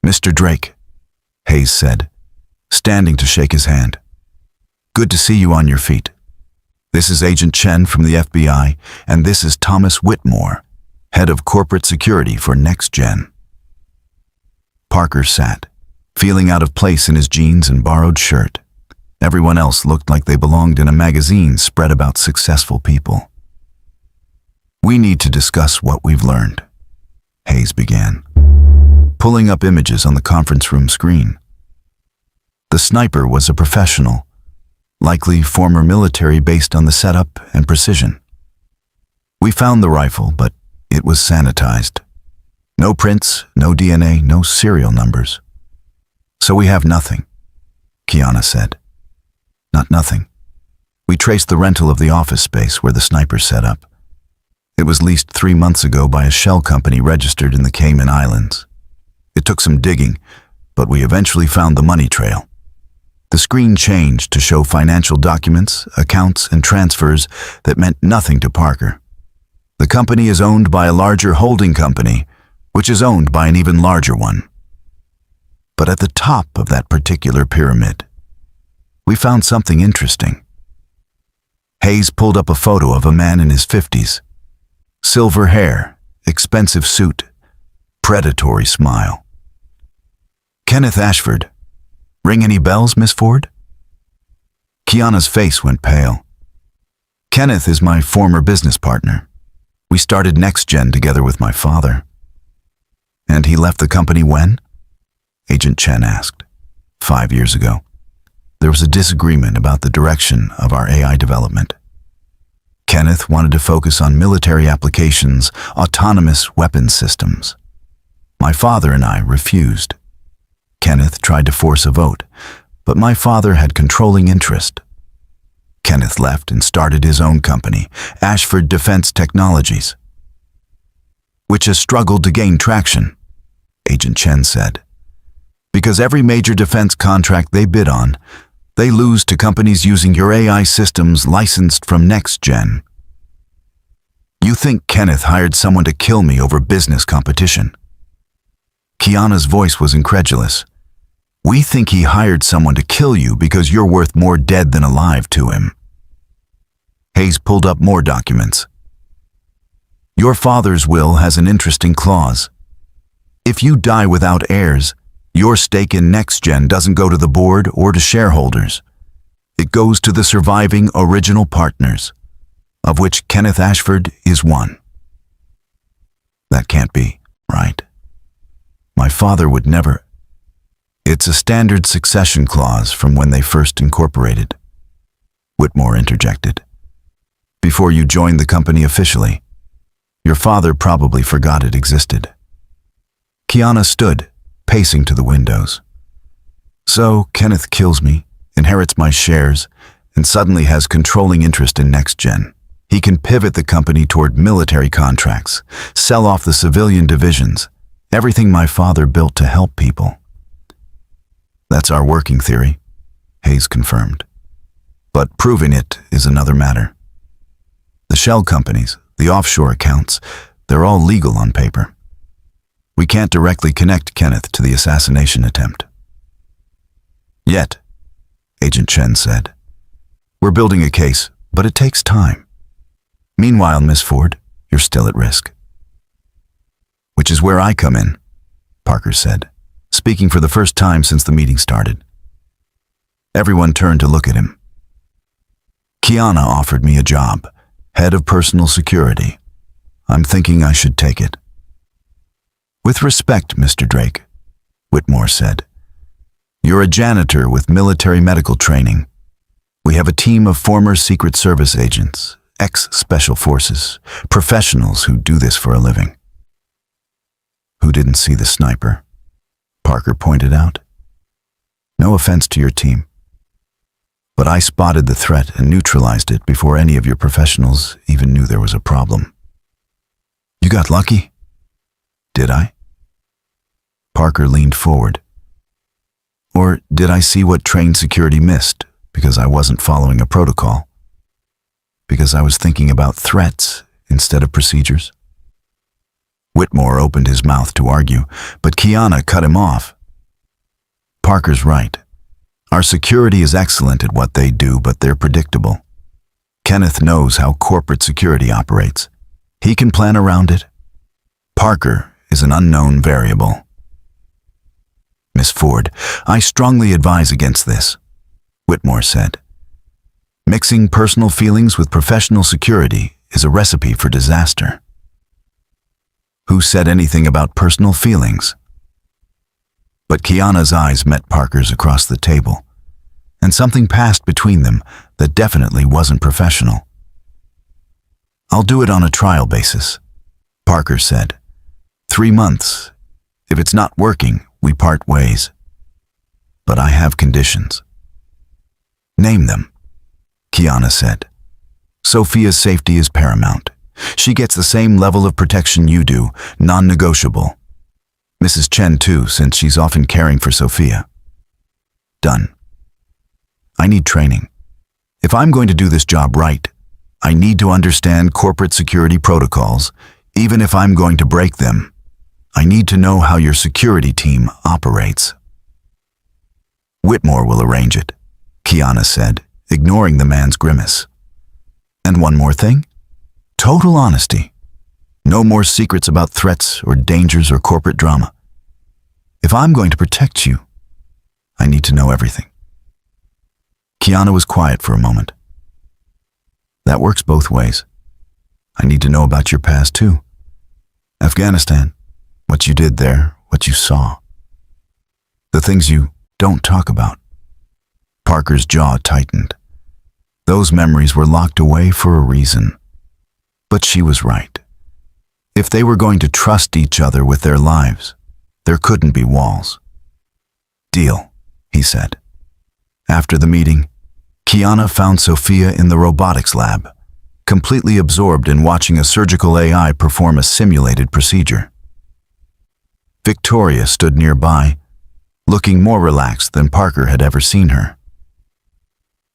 Mr. Drake, Hayes said, standing to shake his hand. Good to see you on your feet. This is Agent Chen from the FBI, and this is Thomas Whitmore, head of corporate security for NextGen. Parker sat, feeling out of place in his jeans and borrowed shirt. Everyone else looked like they belonged in a magazine spread about successful people. We need to discuss what we've learned, Hayes began, pulling up images on the conference room screen. The sniper was a professional, likely former military based on the setup and precision. We found the rifle, but it was sanitized. No prints, no DNA, no serial numbers. So we have nothing, Kiana said. Not nothing. We traced the rental of the office space where the sniper set up. It was leased 3 months ago by a shell company registered in the Cayman Islands. It took some digging, but we eventually found the money trail. The screen changed to show financial documents, accounts, and transfers that meant nothing to Parker. The company is owned by a larger holding company, which is owned by an even larger one. But at the top of that particular pyramid, we found something interesting. Hayes pulled up a photo of a man in his 50s. Silver hair, expensive suit, predatory smile. Kenneth Ashford. Ring any bells, Miss Ford? Kiana's face went pale. Kenneth is my former business partner. We started NextGen together with my father. And he left the company when? Agent Chen asked. 5 years ago. There was a disagreement about the direction of our AI development. Kenneth wanted to focus on military applications, autonomous weapons systems. My father and I refused. Kenneth tried to force a vote, but my father had controlling interest. Kenneth left and started his own company, Ashford Defense Technologies, which has struggled to gain traction, Agent Chen said. Because every major defense contract they bid on, they lose to companies using your AI systems licensed from NextGen. You think Kenneth hired someone to kill me over business competition? Kiana's voice was incredulous. We think he hired someone to kill you because you're worth more dead than alive to him. Hayes pulled up more documents. Your father's will has an interesting clause. If you die without heirs, your stake in NextGen doesn't go to the board or to shareholders. It goes to the surviving original partners, of which Kenneth Ashford is one. That can't be, right? My father would never. It's a standard succession clause from when they first incorporated, Whitmore interjected. Before you joined the company officially, your father probably forgot it existed. Kiana stood, pacing to the windows. So Kenneth kills me, inherits my shares, and suddenly has controlling interest in NextGen. He can pivot the company toward military contracts, sell off the civilian divisions, everything my father built to help people. That's our working theory, Hayes confirmed. But proving it is another matter. The shell companies, the offshore accounts, they're all legal on paper. We can't directly connect Kenneth to the assassination attempt. Yet, Agent Chen said. We're building a case, but it takes time. Meanwhile, Miss Ford, you're still at risk. Which is where I come in, Parker said, speaking for the first time since the meeting started. Everyone turned to look at him. Kiana offered me a job, head of personal security. I'm thinking I should take it. With respect, Mr. Drake, Whitmore said. You're a janitor with military medical training. We have a team of former Secret Service agents, ex-Special Forces, professionals who do this for a living. Who didn't see the sniper? Parker pointed out. No offense to your team, but I spotted the threat and neutralized it before any of your professionals even knew there was a problem. You got lucky? Did I? Parker leaned forward. Or did I see what trained security missed because I wasn't following a protocol? Because I was thinking about threats instead of procedures? Whitmore opened his mouth to argue, but Kiana cut him off. Parker's right. Our security is excellent at what they do, but they're predictable. Kenneth knows how corporate security operates. He can plan around it. Parker is an unknown variable. Miss Ford, I strongly advise against this, Whitmore said. Mixing personal feelings with professional security is a recipe for disaster. Who said anything about personal feelings? But Kiana's eyes met Parker's across the table, and something passed between them that definitely wasn't professional. "I'll do it on a trial basis," Parker said. 3 months. If it's not working, we part ways. But I have conditions." "Name them," Kiana said. "Sophia's safety is paramount. She gets the same level of protection you do, non-negotiable. Mrs. Chen too, since she's often caring for Sophia." "Done." "I need training. If I'm going to do this job right, I need to understand corporate security protocols, even if I'm going to break them. I need to know how your security team operates." "Whitmore will arrange it," Kiana said, ignoring the man's grimace. "And one more thing. Total honesty. No more secrets about threats or dangers or corporate drama. If I'm going to protect you, I need to know everything." Kiana was quiet for a moment. "That works both ways. I need to know about your past too. Afghanistan, what you did there, what you saw. The things you don't talk about." Parker's jaw tightened. Those memories were locked away for a reason. But she was right. If they were going to trust each other with their lives, there couldn't be walls. "Deal," he said. After the meeting, Kiana found Sophia in the robotics lab, completely absorbed in watching a surgical AI perform a simulated procedure. Victoria stood nearby, looking more relaxed than Parker had ever seen her.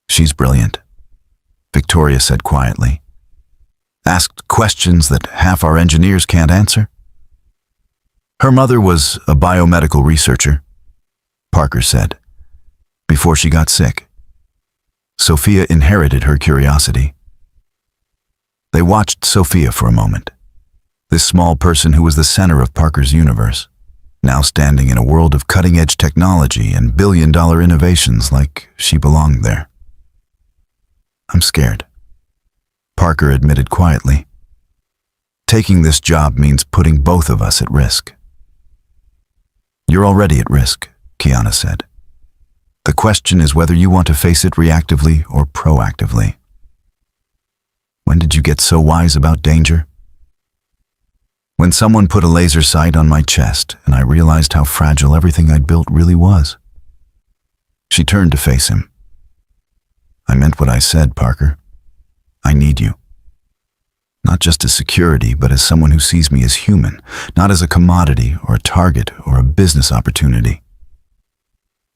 "She's brilliant," Victoria said quietly. "Asked questions that half our engineers can't answer." "Her mother was a biomedical researcher," Parker said, "before she got sick. Sophia inherited her curiosity." They watched Sophia for a moment, this small person who was the center of Parker's universe, now standing in a world of cutting-edge technology and billion-dollar innovations like she belonged there. "I'm scared," Parker admitted quietly. "Taking this job means putting both of us at risk." "You're already at risk," Kiana said. "The question is whether you want to face it reactively or proactively." "When did you get so wise about danger?" "When someone put a laser sight on my chest and I realized how fragile everything I'd built really was." She turned to face him. "I meant what I said, Parker. I need you. Not just as security, but as someone who sees me as human, not as a commodity or a target or a business opportunity."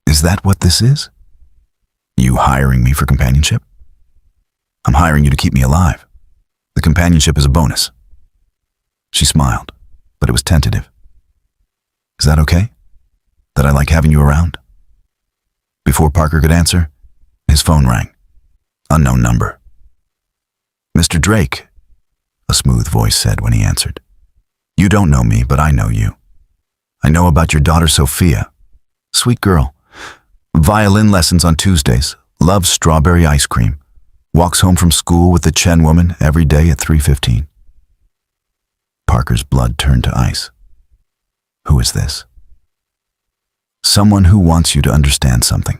"Is that what this is? You hiring me for companionship?" "I'm hiring you to keep me alive. The companionship is a bonus." She smiled, but it was tentative. "Is that okay? That I like having you around?" Before Parker could answer, his phone rang. Unknown number. "Mr. Drake," a smooth voice said when he answered. "You don't know me, but I know you. I know about your daughter Sophia. Sweet girl. Violin lessons on Tuesdays, loves strawberry ice cream, walks home from school with the Chen woman every day at 3:15. Parker's blood turned to ice. "Who is this?" "Someone who wants you to understand something.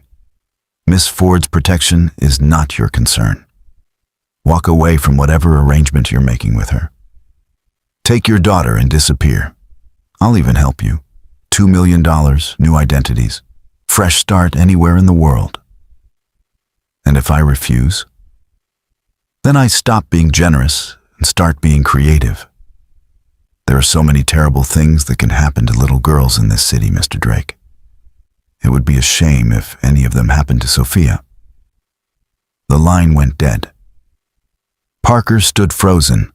Miss Ford's protection is not your concern. Walk away from whatever arrangement you're making with her. Take your daughter and disappear. I'll even help you. $2 million, new identities, fresh start anywhere in the world. And if I refuse, then I stop being generous and start being creative. There are so many terrible things that can happen to little girls in this city, Mr. Drake. It would be a shame if any of them happened to Sophia." The line went dead. Parker stood frozen,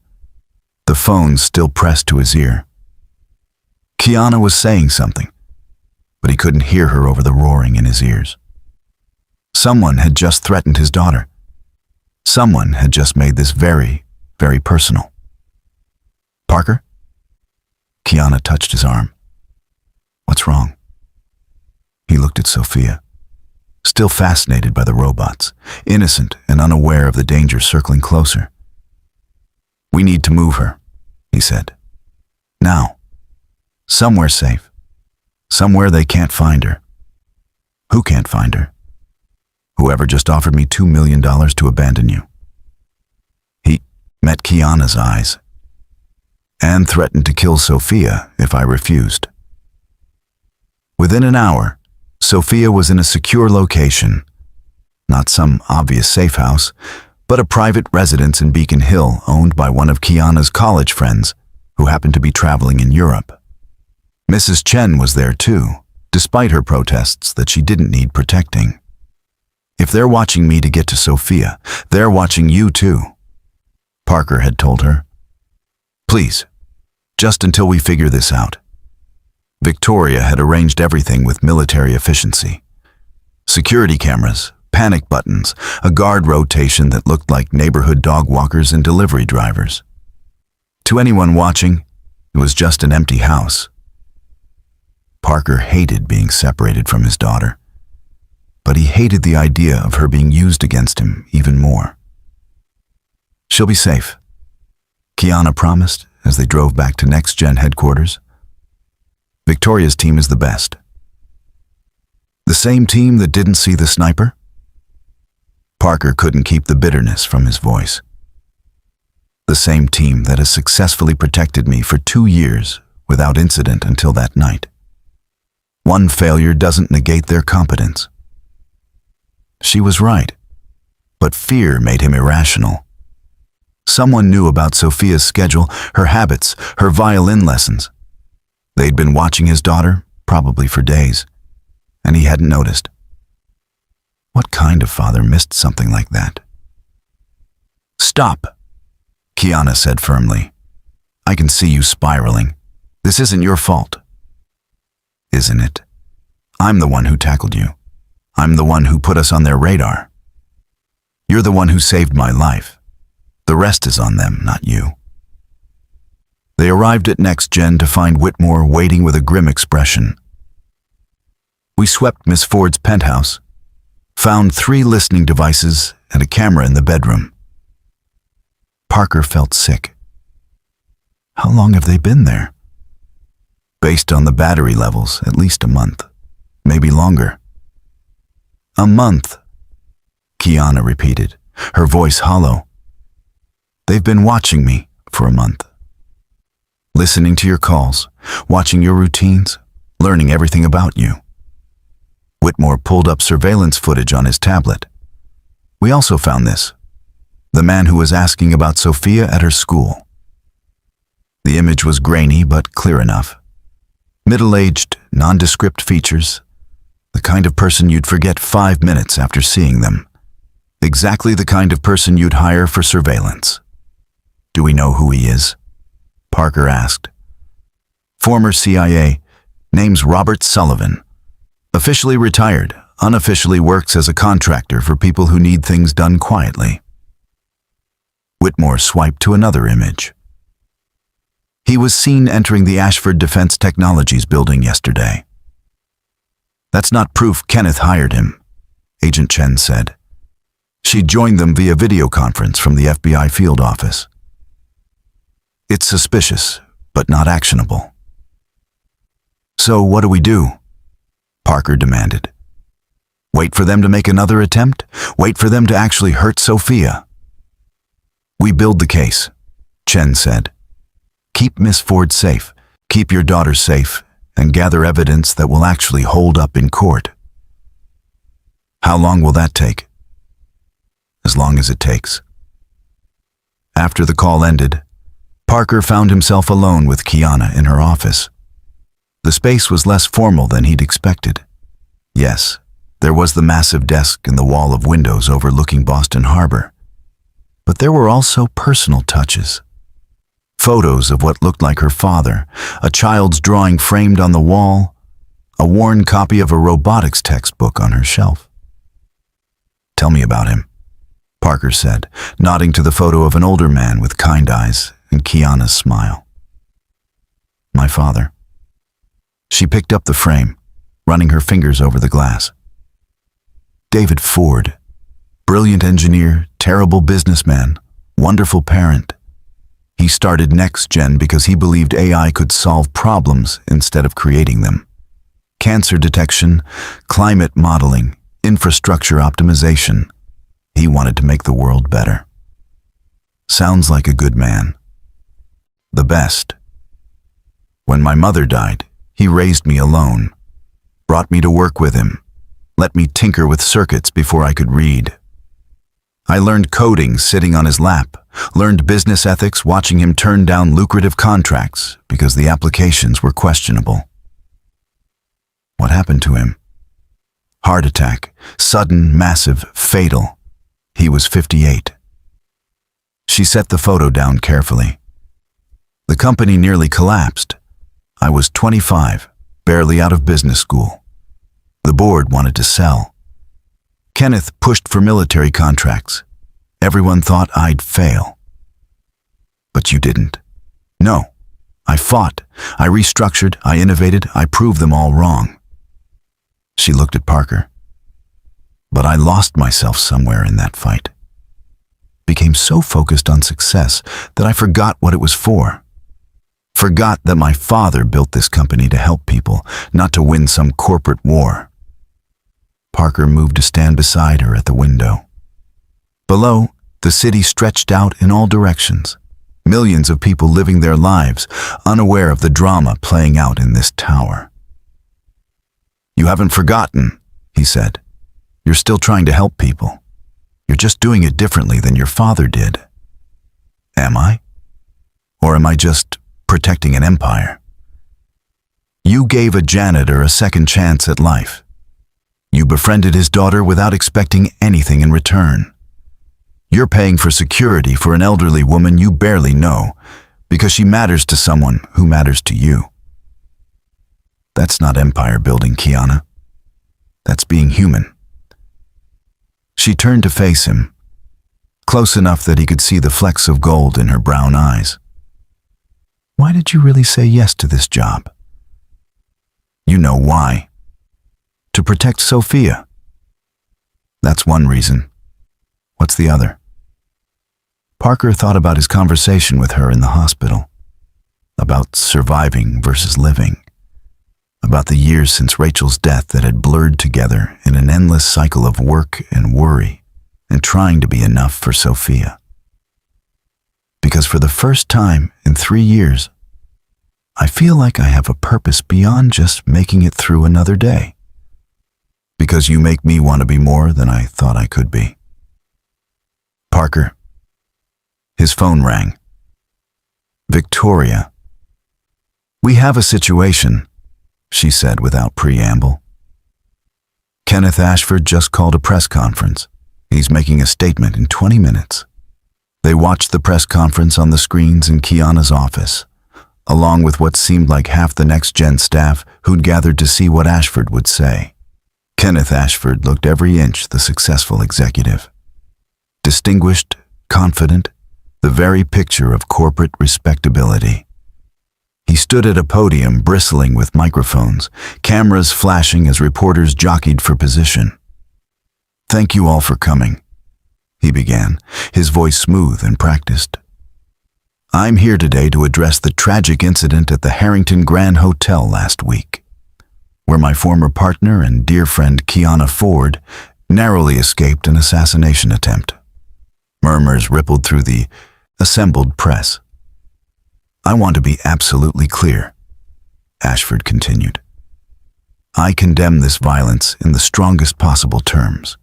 the phone still pressed to his ear. Kiana was saying something, but he couldn't hear her over the roaring in his ears. Someone had just threatened his daughter. Someone had just made this very, very personal. "Parker?" Kiana touched his arm. "What's wrong?" He looked at Sophia, still fascinated by the robots, innocent and unaware of the danger circling closer. "We need to move her," he said. Now. Somewhere safe. Somewhere they can't find her. Who can't find her? Whoever just offered me $2 million to abandon you. He met Kiana's eyes and threatened to kill Sophia if I refused. Within an hour, Sophia was in a secure location, not some obvious safe house, but a private residence in Beacon Hill owned by one of Kiana's college friends who happened to be traveling in Europe. Mrs. Chen was there too, despite her protests that she didn't need protecting. If they're watching me to get to Sophia, they're watching you too, Parker had told her. Please, just until we figure this out. Victoria had arranged everything with military efficiency. Security cameras, panic buttons, a guard rotation that looked like neighborhood dog walkers and delivery drivers. To anyone watching, it was just an empty house. Parker hated being separated from his daughter, but he hated the idea of her being used against him even more. She'll be safe, Kiana promised as they drove back to Next Gen headquarters. Victoria's team is the best. The same team that didn't see the sniper? Parker couldn't keep the bitterness from his voice. The same team that has successfully protected me for 2 years without incident until that night. One failure doesn't negate their competence. She was right, but fear made him irrational. Someone knew about Sophia's schedule, her habits, her violin lessons. They'd been watching his daughter, probably for days, and he hadn't noticed. What kind of father missed something like that? Stop, Kiana said firmly. I can see you spiraling. This isn't your fault. Isn't it? I'm the one who tackled you. I'm the one who put us on their radar. You're the one who saved my life. The rest is on them, not you. They arrived at Next Gen to find Whitmore waiting with a grim expression. We swept Miss Ford's penthouse, found 3 listening devices and a camera in the bedroom. Parker felt sick. How long have they been there? Based on the battery levels, at least a month, maybe longer. A month, Kiana repeated, her voice hollow. They've been watching me for a month. Listening to your calls, watching your routines, learning everything about you. Whitmore pulled up surveillance footage on his tablet. We also found this. The man who was asking about Sophia at her school. The image was grainy but clear enough. Middle-aged, nondescript features. The kind of person you'd forget 5 minutes after seeing them. Exactly the kind of person you'd hire for surveillance. Do we know who he is? Parker asked. Former CIA, name's Robert Sullivan. Officially retired, unofficially works as a contractor for people who need things done quietly. Whitmore swiped to another image. He was seen entering the Ashford Defense Technologies building yesterday. That's not proof Kenneth hired him, Agent Chen said. She joined them via video conference from the FBI field office. It's suspicious, but not actionable. So what do we do? Parker demanded. Wait for them to make another attempt? Wait for them to actually hurt Sophia? We build the case, Chen said. Keep Miss Ford safe, keep your daughter safe, and gather evidence that will actually hold up in court. How long will that take? As long as it takes. After the call ended, Parker found himself alone with Kiana in her office. The space was less formal than he'd expected. Yes, there was the massive desk and the wall of windows overlooking Boston Harbor. But there were also personal touches. Photos of what looked like her father, a child's drawing framed on the wall, a worn copy of a robotics textbook on her shelf. Tell me about him, Parker said, nodding to the photo of an older man with kind eyes and Kiana's smile. My father. She picked up the frame, running her fingers over the glass. David Ford, brilliant engineer, terrible businessman, wonderful parent. He started Next Gen because he believed AI could solve problems instead of creating them. Cancer detection, climate modeling, infrastructure optimization. He wanted to make the world better. Sounds like a good man. The best. When my mother died, he raised me alone, brought me to work with him, let me tinker with circuits before I could read. I learned coding sitting on his lap, learned business ethics watching him turn down lucrative contracts because the applications were questionable. What happened to him? Heart attack, sudden, massive, fatal. He was 58. She set the photo down carefully. The company nearly collapsed. I was 25, barely out of business school. The board wanted to sell. Kenneth pushed for military contracts. Everyone thought I'd fail. But you didn't. No. I fought. I restructured. I innovated. I proved them all wrong. She looked at Parker. But I lost myself somewhere in that fight. Became so focused on success that I forgot what it was for. Forgot that my father built this company to help people, not to win some corporate war. Parker moved to stand beside her at the window. Below, the city stretched out in all directions. Millions of people living their lives, unaware of the drama playing out in this tower. You haven't forgotten, he said. You're still trying to help people. You're just doing it differently than your father did. Am I? Or am I just protecting an empire? You gave a janitor a second chance at life. You befriended his daughter without expecting anything in return. You're paying for security for an elderly woman you barely know because she matters to someone who matters to you. That's not empire building, Kiana. That's being human. She turned to face him, close enough that he could see the flecks of gold in her brown eyes. Why did you really say yes to this job? You know why. To protect Sophia. That's one reason. What's the other? Parker thought about his conversation with her in the hospital, about surviving versus living, about the years since Rachel's death that had blurred together in an endless cycle of work and worry and trying to be enough for Sophia. Because for the first time in 3 years, I feel like I have a purpose beyond just making it through another day. Because you make me want to be more than I thought I could be. Parker. His phone rang. Victoria. We have a situation, she said without preamble. Kenneth Ashford just called a press conference. He's making a statement in 20 minutes. They watched the press conference on the screens in Kiana's office, along with what seemed like half the Next Gen staff who'd gathered to see what Ashford would say. Kenneth Ashford looked every inch the successful executive. Distinguished, confident, the very picture of corporate respectability. He stood at a podium bristling with microphones, cameras flashing as reporters jockeyed for position. Thank you all for coming, he began, his voice smooth and practiced. I'm here today to address the tragic incident at the Harrington Grand Hotel last week, where my former partner and dear friend Kiana Ford narrowly escaped an assassination attempt. Murmurs rippled through the assembled press. I want to be absolutely clear, Ashford continued. I condemn this violence in the strongest possible terms.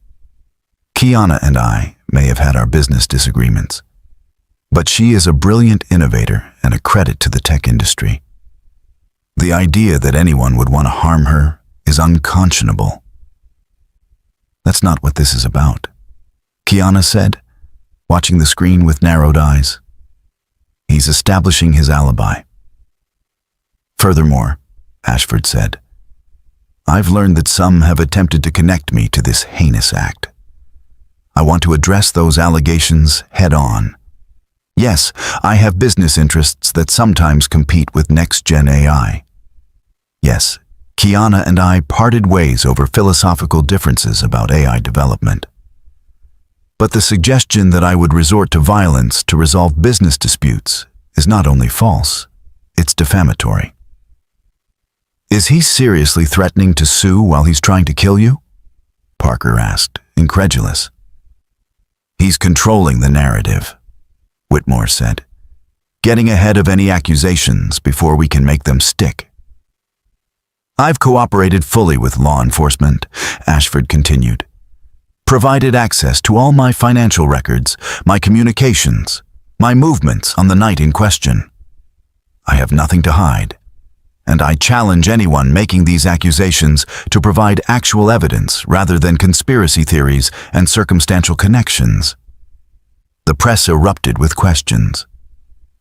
Kiana and I may have had our business disagreements, but she is a brilliant innovator and a credit to the tech industry. The idea that anyone would want to harm her is unconscionable. That's not what this is about, Kiana said, watching the screen with narrowed eyes. He's establishing his alibi. Furthermore, Ashford said, I've learned that some have attempted to connect me to this heinous act. I want to address those allegations head on. Yes, I have business interests that sometimes compete with next-gen AI. Yes, Kiana and I parted ways over philosophical differences about AI development. But the suggestion that I would resort to violence to resolve business disputes is not only false, it's defamatory. Is he seriously threatening to sue while he's trying to kill you? Parker asked, incredulous. He's controlling the narrative, Whitmore said, getting ahead of any accusations before we can make them stick. I've cooperated fully with law enforcement, Ashford continued. Provided access to all my financial records, my communications, my movements on the night in question. I have nothing to hide, and I challenge anyone making these accusations to provide actual evidence rather than conspiracy theories and circumstantial connections. The press erupted with questions.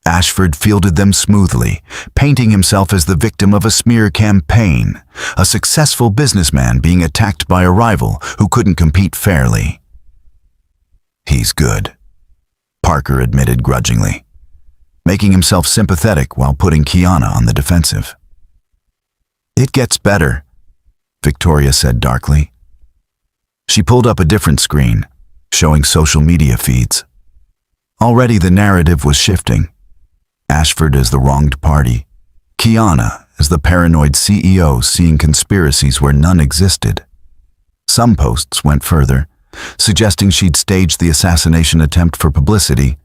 Ashford fielded them smoothly, painting himself as the victim of a smear campaign, a successful businessman being attacked by a rival who couldn't compete fairly. He's good, Parker admitted grudgingly, making himself sympathetic while putting Kiana on the defensive. It gets better, Victoria said darkly. She pulled up a different screen, showing social media feeds. Already the narrative was shifting. Ashford as the wronged party, Kiana as the paranoid CEO seeing conspiracies where none existed. Some posts went further, suggesting she'd staged the assassination attempt for publicity,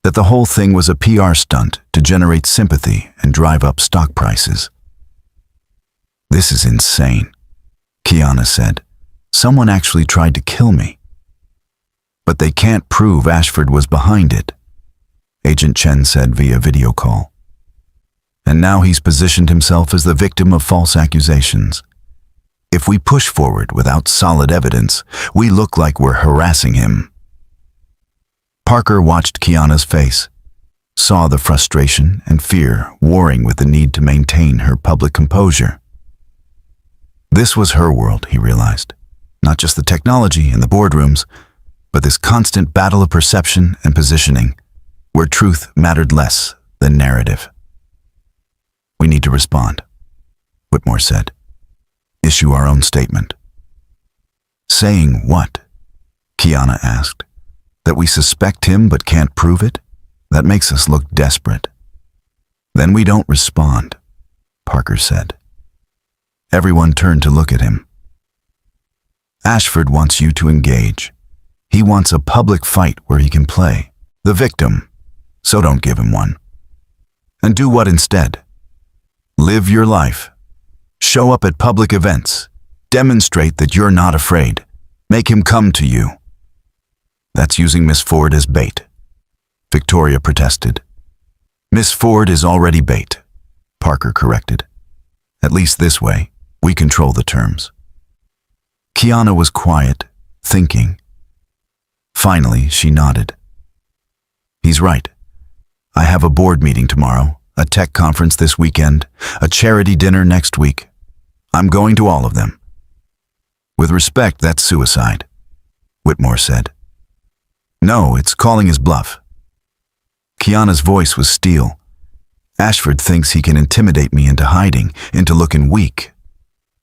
that the whole thing was a PR stunt to generate sympathy and drive up stock prices. This is insane, Kiana said. Someone actually tried to kill me. But they can't prove Ashford was behind it, Agent Chen said via video call. And now he's positioned himself as the victim of false accusations. If we push forward without solid evidence, we look like we're harassing him. Parker watched Kiana's face, saw the frustration and fear warring with the need to maintain her public composure. This was her world, he realized. Not just the technology in the boardrooms, but this constant battle of perception and positioning, where truth mattered less than narrative. We need to respond, Whitmore said. Issue our own statement. Saying what? Kiana asked. That we suspect him but can't prove it? That makes us look desperate. Then we don't respond, Parker said. Everyone turned to look at him. Ashford wants you to engage. He wants a public fight where he can play the victim, so don't give him one. And do what instead? Live your life. Show up at public events. Demonstrate that you're not afraid. Make him come to you. That's using Miss Ford as bait, Victoria protested. Miss Ford is already bait, Parker corrected. At least this way, we control the terms. Kiana was quiet, thinking. Finally, she nodded. He's right. I have a board meeting tomorrow, a tech conference this weekend, a charity dinner next week. I'm going to all of them. With respect, that's suicide, Whitmore said. No, it's calling his bluff. Kiana's voice was steel. Ashford thinks he can intimidate me into hiding, into looking weak.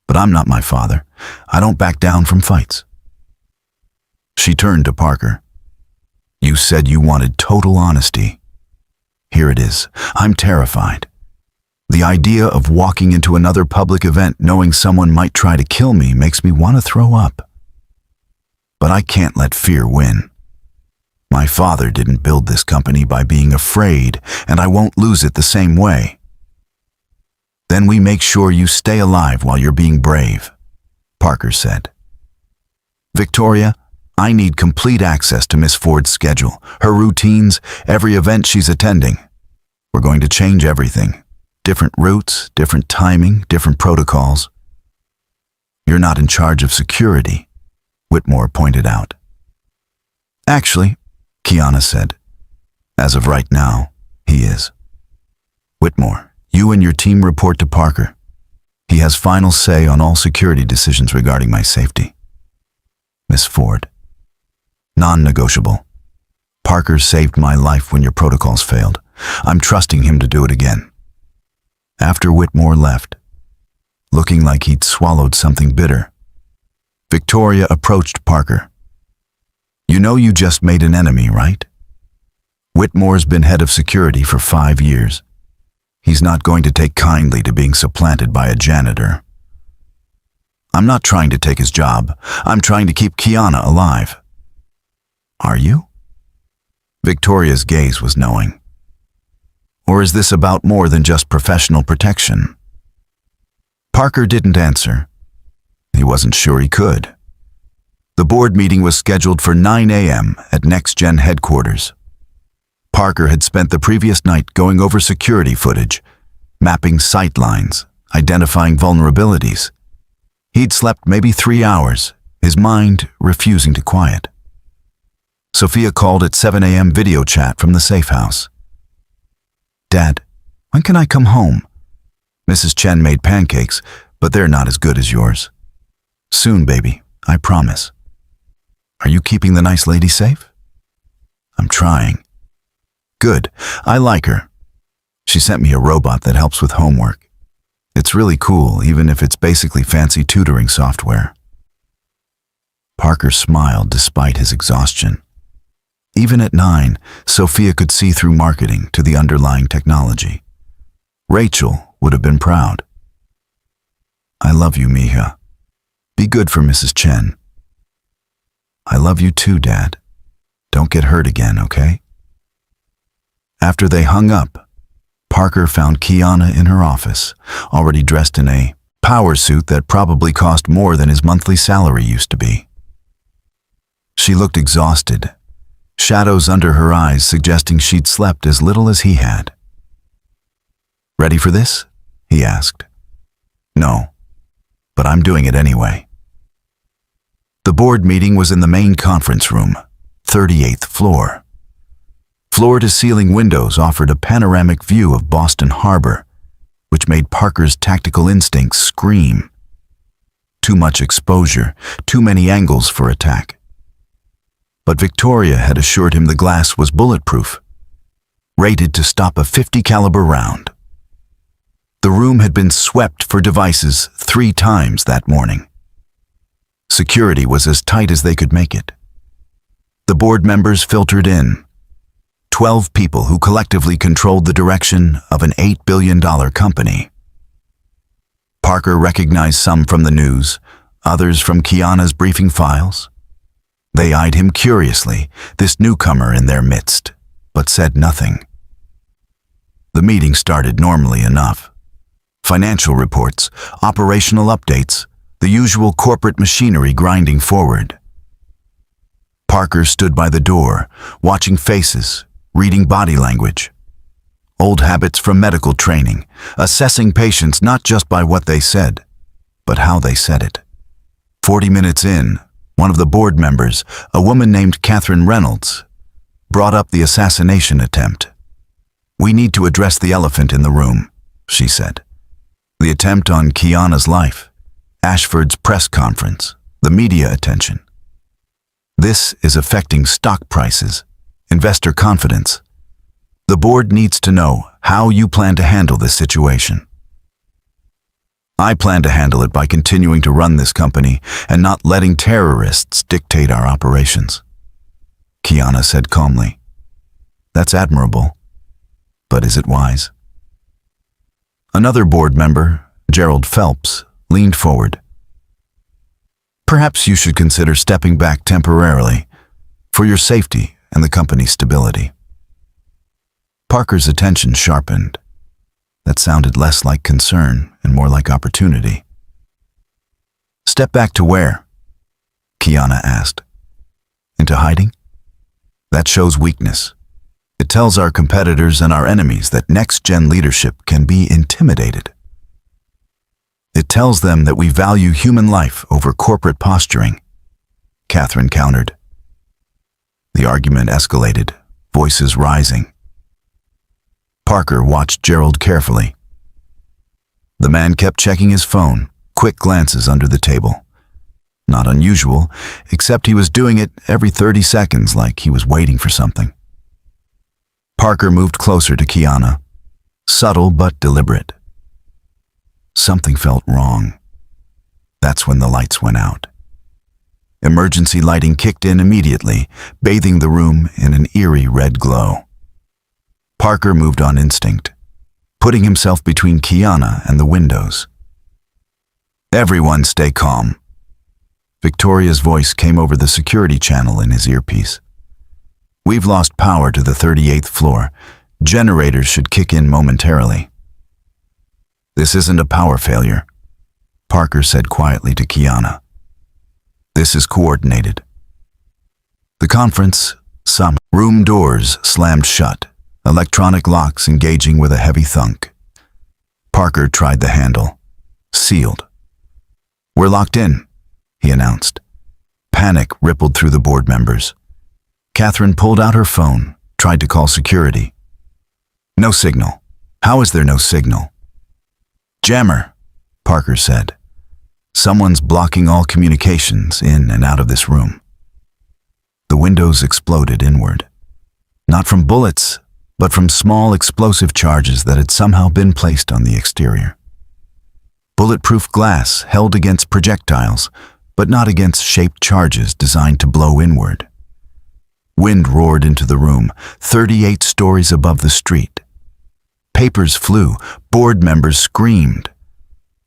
But I'm not my father. I don't back down from fights. She turned to Parker. You said you wanted total honesty. Here it is. I'm terrified. The idea of walking into another public event knowing someone might try to kill me makes me want to throw up. But I can't let fear win. My father didn't build this company by being afraid, and I won't lose it the same way. Then we make sure you stay alive while you're being brave, Parker said. Victoria, I need complete access to Miss Ford's schedule, her routines, every event she's attending. We're going to change everything. Different routes, different timing, different protocols. You're not in charge of security, Whitmore pointed out. Actually, Kiana said, as of right now, he is. Whitmore, you and your team report to Parker. He has final say on all security decisions regarding my safety. Miss Ford. Non-negotiable. Parker saved my life when your protocols failed. I'm trusting him to do it again. After Whitmore left, looking like he'd swallowed something bitter, Victoria approached Parker. You know you just made an enemy, right? Whitmore's been head of security for 5 years. He's not going to take kindly to being supplanted by a janitor. I'm not trying to take his job. I'm trying to keep Kiana alive. Are you? Victoria's gaze was knowing. Or is this about more than just professional protection? Parker didn't answer. He wasn't sure he could. The board meeting was scheduled for 9 a.m. at NextGen headquarters. Parker had spent the previous night going over security footage, mapping sight lines, identifying vulnerabilities. He'd slept maybe 3 hours, his mind refusing to quiet. Sophia called at 7 a.m. video chat from the safe house. Dad, when can I come home? Mrs. Chen made pancakes, but they're not as good as yours. Soon, baby, I promise. Are you keeping the nice lady safe? I'm trying. Good, I like her. She sent me a robot that helps with homework. It's really cool, even if it's basically fancy tutoring software. Parker smiled despite his exhaustion. Even at 9, Sophia could see through marketing to the underlying technology. Rachel would have been proud. I love you, Mija. Be good for Mrs. Chen. I love you too, Dad. Don't get hurt again, okay? After they hung up, Parker found Kiana in her office, already dressed in a power suit that probably cost more than his monthly salary used to be. She looked exhausted, shadows under her eyes suggesting she'd slept as little as he had. Ready for this? He asked. No, but I'm doing it anyway. The board meeting was in the main conference room, 38th floor. Floor-to-ceiling windows offered a panoramic view of Boston Harbor, which made Parker's tactical instincts scream. Too much exposure, too many angles for attack. But Victoria had assured him the glass was bulletproof, rated to stop a .50 caliber round. The room had been swept for devices 3 times that morning. Security was as tight as they could make it. The board members filtered in, 12 people who collectively controlled the direction of an $8 billion company. Parker recognized some from the news, others from Kiana's briefing files. They eyed him curiously, this newcomer in their midst, but said nothing. The meeting started normally enough. Financial reports, operational updates, the usual corporate machinery grinding forward. Parker stood by the door, watching faces, reading body language. Old habits from medical training, assessing patients not just by what they said, but how they said it. 40 minutes in, one of the board members, a woman named Catherine Reynolds, brought up the assassination attempt. We need to address the elephant in the room, she said. The attempt on Kiana's life, Ashford's press conference, the media attention. This is affecting stock prices, investor confidence. The board needs to know how you plan to handle this situation. I plan to handle it by continuing to run this company and not letting terrorists dictate our operations, Kiana said calmly. That's admirable, but is it wise? Another board member, Gerald Phelps, leaned forward. Perhaps you should consider stepping back temporarily for your safety and the company's stability. Parker's attention sharpened. That sounded less like concern and more like opportunity. Step back to where? Kiana asked. Into hiding? That shows weakness. It tells our competitors and our enemies that next-gen leadership can be intimidated. It tells them that we value human life over corporate posturing, Catherine countered. The argument escalated, voices rising. Parker watched Gerald carefully. The man kept checking his phone, quick glances under the table. Not unusual, except he was doing it every 30 seconds like he was waiting for something. Parker moved closer to Kiana, subtle but deliberate. Something felt wrong. That's when the lights went out. Emergency lighting kicked in immediately, bathing the room in an eerie red glow. Parker moved on instinct, putting himself between Kiana and the windows. "Everyone stay calm." Victoria's voice came over the security channel in his earpiece. "We've lost power to the 38th floor. Generators should kick in momentarily." "This isn't a power failure," Parker said quietly to Kiana. "This is coordinated." The conference, some room doors slammed shut, electronic locks engaging with a heavy thunk. Parker tried the handle. Sealed. "We're locked in," he announced. Panic rippled through the board members. Catherine pulled out her phone, tried to call security. "No signal. How is there no signal?" "Jammer," Parker said. "Someone's blocking all communications in and out of this room." The windows exploded inward. Not from bullets, but from small explosive charges that had somehow been placed on the exterior. Bulletproof glass held against projectiles, but not against shaped charges designed to blow inward. Wind roared into the room, 38 stories above the street. Papers flew, board members screamed.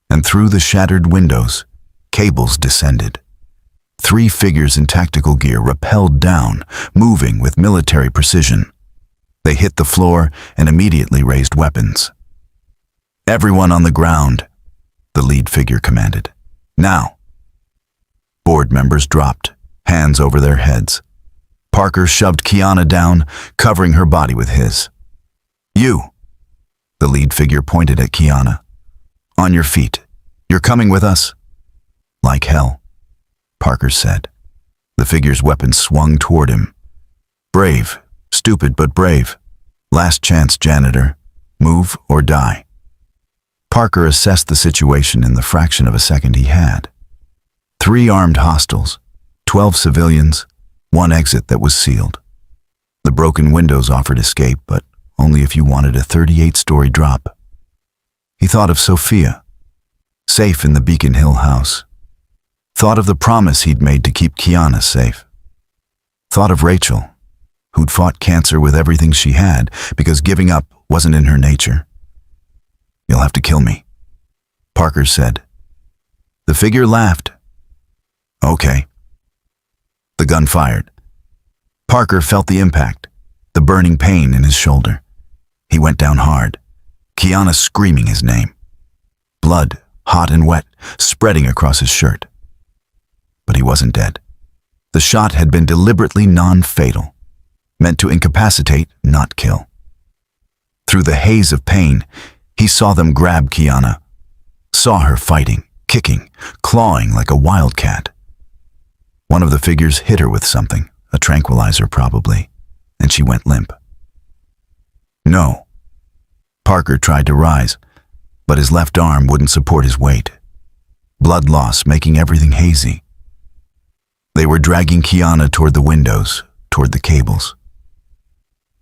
And through the shattered windows, cables descended. 3 figures in tactical gear rappelled down, moving with military precision. They hit the floor and immediately raised weapons. "Everyone on the ground," the lead figure commanded. "Now." Board members dropped, hands over their heads. Parker shoved Kiana down, covering her body with his. "You," the lead figure pointed at Kiana. "On your feet. You're coming with us." "Like hell," Parker said. The figure's weapon swung toward him. "Brave, stupid but brave. Last chance, Janitor. Move or die." Parker assessed the situation in the fraction of a second he had. 3 armed hostiles, 12 civilians, 1 exit that was sealed. The broken windows offered escape, but only if you wanted a 38-story drop. He thought of Sophia, safe in the Beacon Hill house. Thought of the promise he'd made to keep Kiana safe. Thought of Rachel, who'd fought cancer with everything she had because giving up wasn't in her nature. "You'll have to kill me," Parker said. The figure laughed. "Okay." The gun fired. Parker felt the impact, the burning pain in his shoulder. He went down hard, Kiana screaming his name. Blood, hot and wet, spreading across his shirt. But he wasn't dead. The shot had been deliberately non-fatal, meant to incapacitate, not kill. Through the haze of pain, he saw them grab Kiana, saw her fighting, kicking, clawing like a wildcat. One of the figures hit her with something, a tranquilizer probably, and she went limp. "No." Parker tried to rise, but his left arm wouldn't support his weight. Blood loss making everything hazy. They were dragging Kiana toward the windows, toward the cables.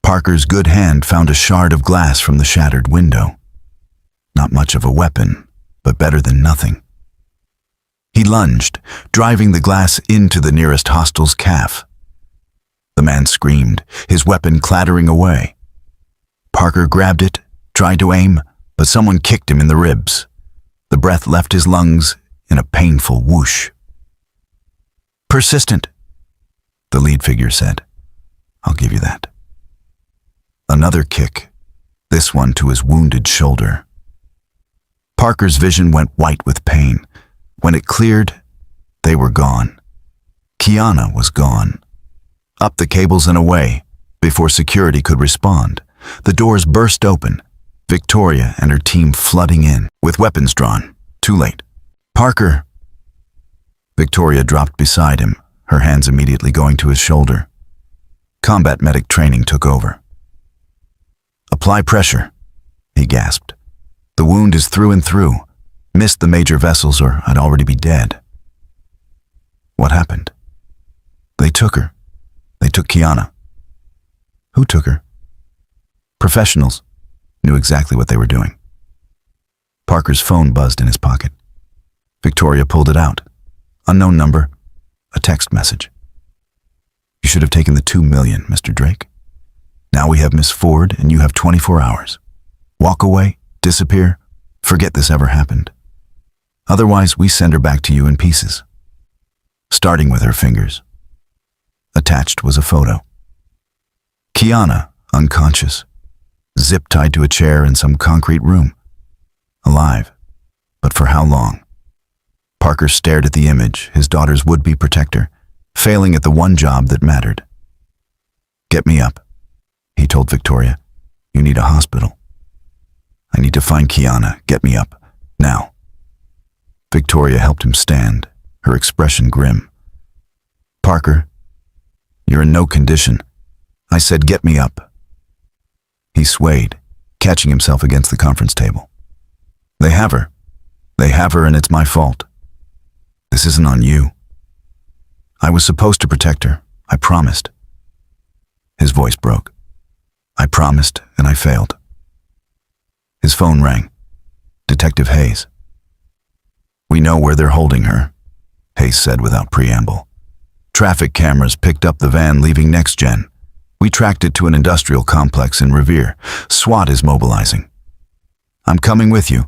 Parker's good hand found a shard of glass from the shattered window. Not much of a weapon, but better than nothing. He lunged, driving the glass into the nearest hostile's calf. The man screamed, his weapon clattering away. Parker grabbed it, tried to aim, but someone kicked him in the ribs. The breath left his lungs in a painful whoosh. "Persistent," the lead figure said. "I'll give you that." Another kick, this one to his wounded shoulder. Parker's vision went white with pain. When it cleared, they were gone. Kiana was gone. Up the cables and away, before security could respond. The doors burst open, Victoria and her team flooding in, with weapons drawn. Too late. "Parker!" Victoria dropped beside him, her hands immediately going to his shoulder. Combat medic training took over. "Apply pressure," he gasped. "The wound is through and through. Missed the major vessels or I'd already be dead." What happened? They took her. They took Kiana. Who took her? Professionals knew exactly what they were doing. Parker's phone buzzed in his pocket. Victoria pulled it out. Unknown number. A text message. "You should have taken the $2 million, Mr. Drake. Now we have Miss Ford and you have 24 hours. Walk away, disappear, forget this ever happened. Otherwise, we send her back to you in pieces. Starting with her fingers. Attached was a photo. Kiana, unconscious, zip-tied to a chair in some concrete room. Alive, but for how long? Parker stared at the image, his daughter's would-be protector, failing at the one job that mattered. Get me up, he told Victoria. You need a hospital. I need to find Kiana. Get me up, now. Victoria helped him stand, her expression grim. Parker, you're in no condition. I said get me up. He swayed, catching himself against the conference table. They have her. They have her and it's my fault. This isn't on you. I was supposed to protect her. I promised. His voice broke. I promised and I failed. His phone rang. Detective Hayes. We know where they're holding her, Hayes said without preamble. Traffic cameras picked up the van leaving NextGen. We tracked it to an industrial complex in Revere. SWAT is mobilizing. I'm coming with you.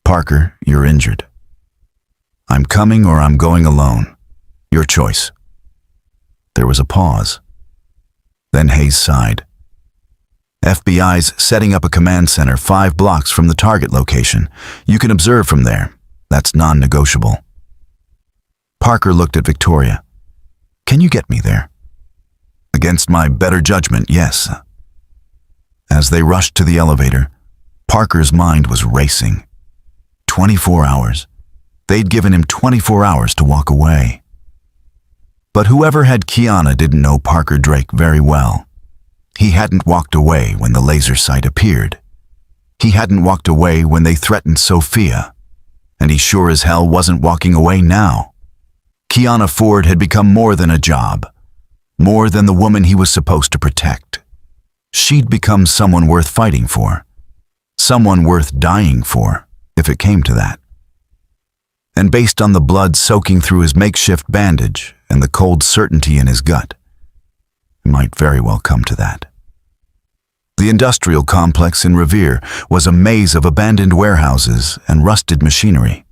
Parker, you're injured. I'm coming or I'm going alone. Your choice. There was a pause. Then Hayes sighed. FBI's setting up a command center 5 blocks from the target location. You can observe from there. That's non-negotiable. Parker looked at Victoria. Can you get me there? Against my better judgment, yes. As they rushed to the elevator, Parker's mind was racing. 24 hours. They'd given him 24 hours to walk away. But whoever had Kiana didn't know Parker Drake very well. He hadn't walked away when the laser sight appeared. He hadn't walked away when they threatened Sophia. And he sure as hell wasn't walking away now. Kiana Ford had become more than a job, more than the woman he was supposed to protect. She'd become someone worth fighting for, someone worth dying for, if it came to that. And based on the blood soaking through his makeshift bandage and the cold certainty in his gut, it might very well come to that. The industrial complex in Revere was a maze of abandoned warehouses and rusted machinery.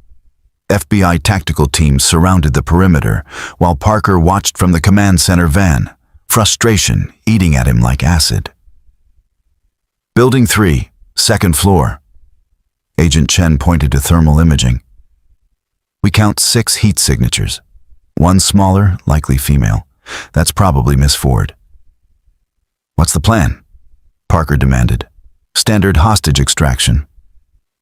FBI tactical teams surrounded the perimeter while Parker watched from the command center van, frustration eating at him like acid. Building 3, 2nd floor. Agent Chen pointed to thermal imaging. We count 6 heat signatures. 1 smaller, likely female. That's probably Miss Ford. What's the plan? Parker demanded. Standard hostage extraction.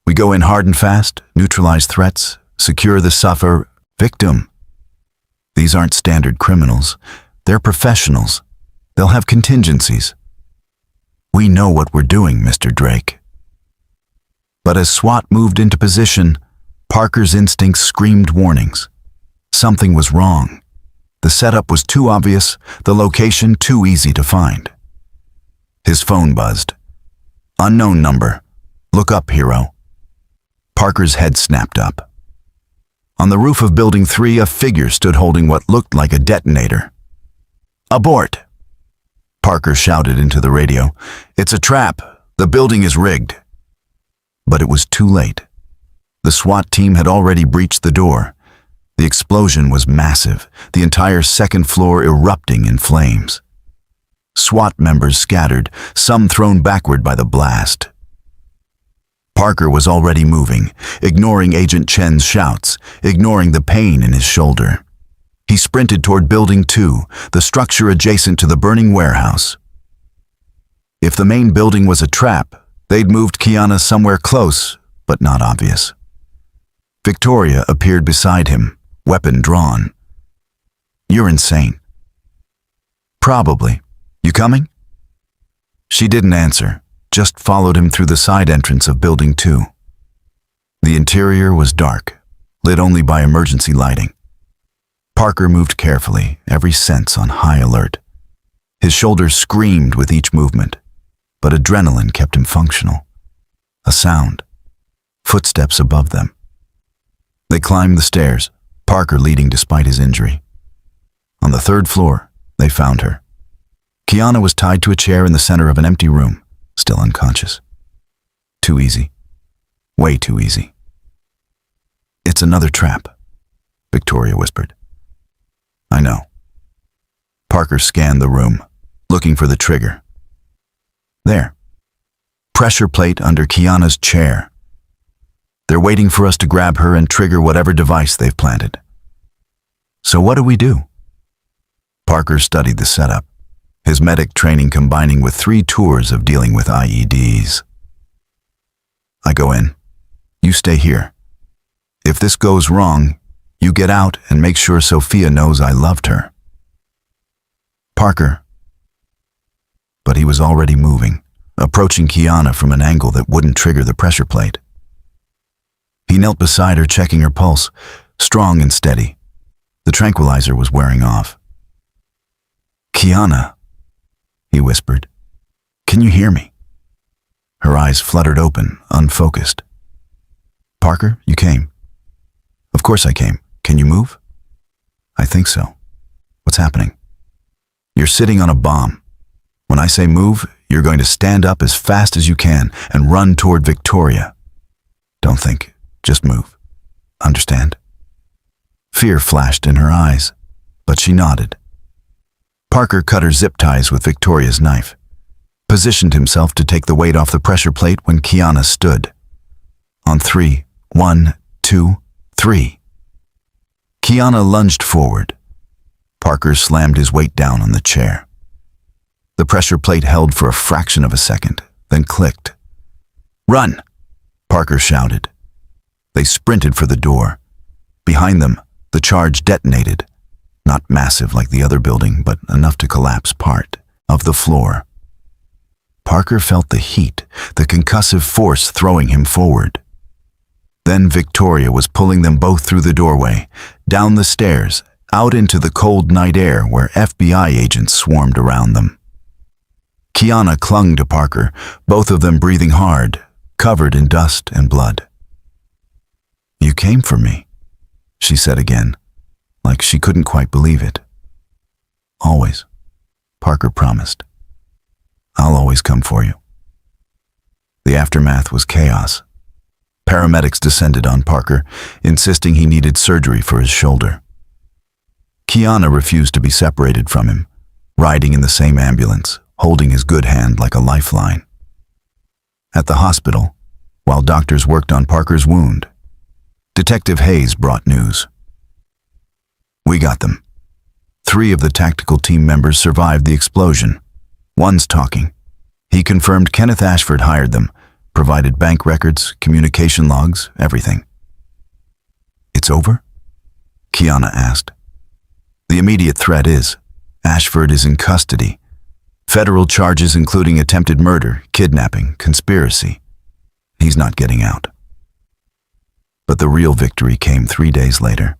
We go in hard and fast, neutralize threats, secure the victim. These aren't standard criminals. They're professionals. They'll have contingencies. We know what we're doing, Mr. Drake. But as SWAT moved into position, Parker's instincts screamed warnings. Something was wrong. The setup was too obvious, the location too easy to find. His phone buzzed. Unknown number. Look up, hero. Parker's head snapped up. On the roof of Building 3, a figure stood holding what looked like a detonator. Abort! Parker shouted into the radio. It's a trap. The building is rigged. But it was too late. The SWAT team had already breached the door. The explosion was massive, the entire 2nd floor erupting in flames. SWAT members scattered, some thrown backward by the blast. Parker was already moving, ignoring Agent Chen's shouts, ignoring the pain in his shoulder. He sprinted toward Building 2, the structure adjacent to the burning warehouse. If the main building was a trap, they'd moved Kiana somewhere close, but not obvious. Victoria appeared beside him, weapon drawn. You're insane. Probably. You coming? She didn't answer, just followed him through the side entrance of Building 2. The interior was dark, lit only by emergency lighting. Parker moved carefully, every sense on high alert. His shoulders screamed with each movement, but adrenaline kept him functional. A sound. Footsteps above them. They climbed the stairs, Parker leading despite his injury. On the 3rd floor, they found her. Kiana was tied to a chair in the center of an empty room, still unconscious. Too easy. Way too easy. "It's another trap," Victoria whispered. "I know." Parker scanned the room, looking for the trigger. There. Pressure plate under Kiana's chair. They're waiting for us to grab her and trigger whatever device they've planted. So what do we do? Parker studied the setup, his medic training combining with 3 tours of dealing with IEDs. "I go in. You stay here. If this goes wrong, you get out and make sure Sophia knows I loved her." Parker. But he was already moving, approaching Kiana from an angle that wouldn't trigger the pressure plate. He knelt beside her, checking her pulse, strong and steady. The tranquilizer was wearing off. "Kiana," he whispered, "can you hear me?" Her eyes fluttered open, unfocused. "Parker, you came." "Of course I came. Can you move?" "I think so." "What's happening?" "You're sitting on a bomb. When I say move, you're going to stand up as fast as you can and run toward Victoria. Don't think, just move. Understand?" Fear flashed in her eyes, but she nodded. Parker cut her zip ties with Victoria's knife, positioned himself to take the weight off the pressure plate when Kiana stood. On 3, 1, 2, 3. Kiana lunged forward. Parker slammed his weight down on the chair. The pressure plate held for a fraction of a second, then clicked. "Run!" Parker shouted. They sprinted for the door. Behind them, the charge detonated, not massive like the other building, but enough to collapse part of the floor. Parker felt the heat, the concussive force throwing him forward. Then Victoria was pulling them both through the doorway, down the stairs, out into the cold night air where FBI agents swarmed around them. Kiana clung to Parker, both of them breathing hard, covered in dust and blood. "You came for me," she said again, like she couldn't quite believe it. "Always," Parker promised. "I'll always come for you." The aftermath was chaos. Paramedics descended on Parker, insisting he needed surgery for his shoulder. Kiana refused to be separated from him, riding in the same ambulance, holding his good hand like a lifeline. At the hospital, while doctors worked on Parker's wound, Detective Hayes brought news. "We got them. 3 of the tactical team members survived the explosion. One's talking. He confirmed Kenneth Ashford hired them, provided bank records, communication logs, everything." "It's over?" Kiana asked. "The immediate threat is, Ashford is in custody. Federal charges including attempted murder, kidnapping, conspiracy. He's not getting out." But the real victory came 3 days later.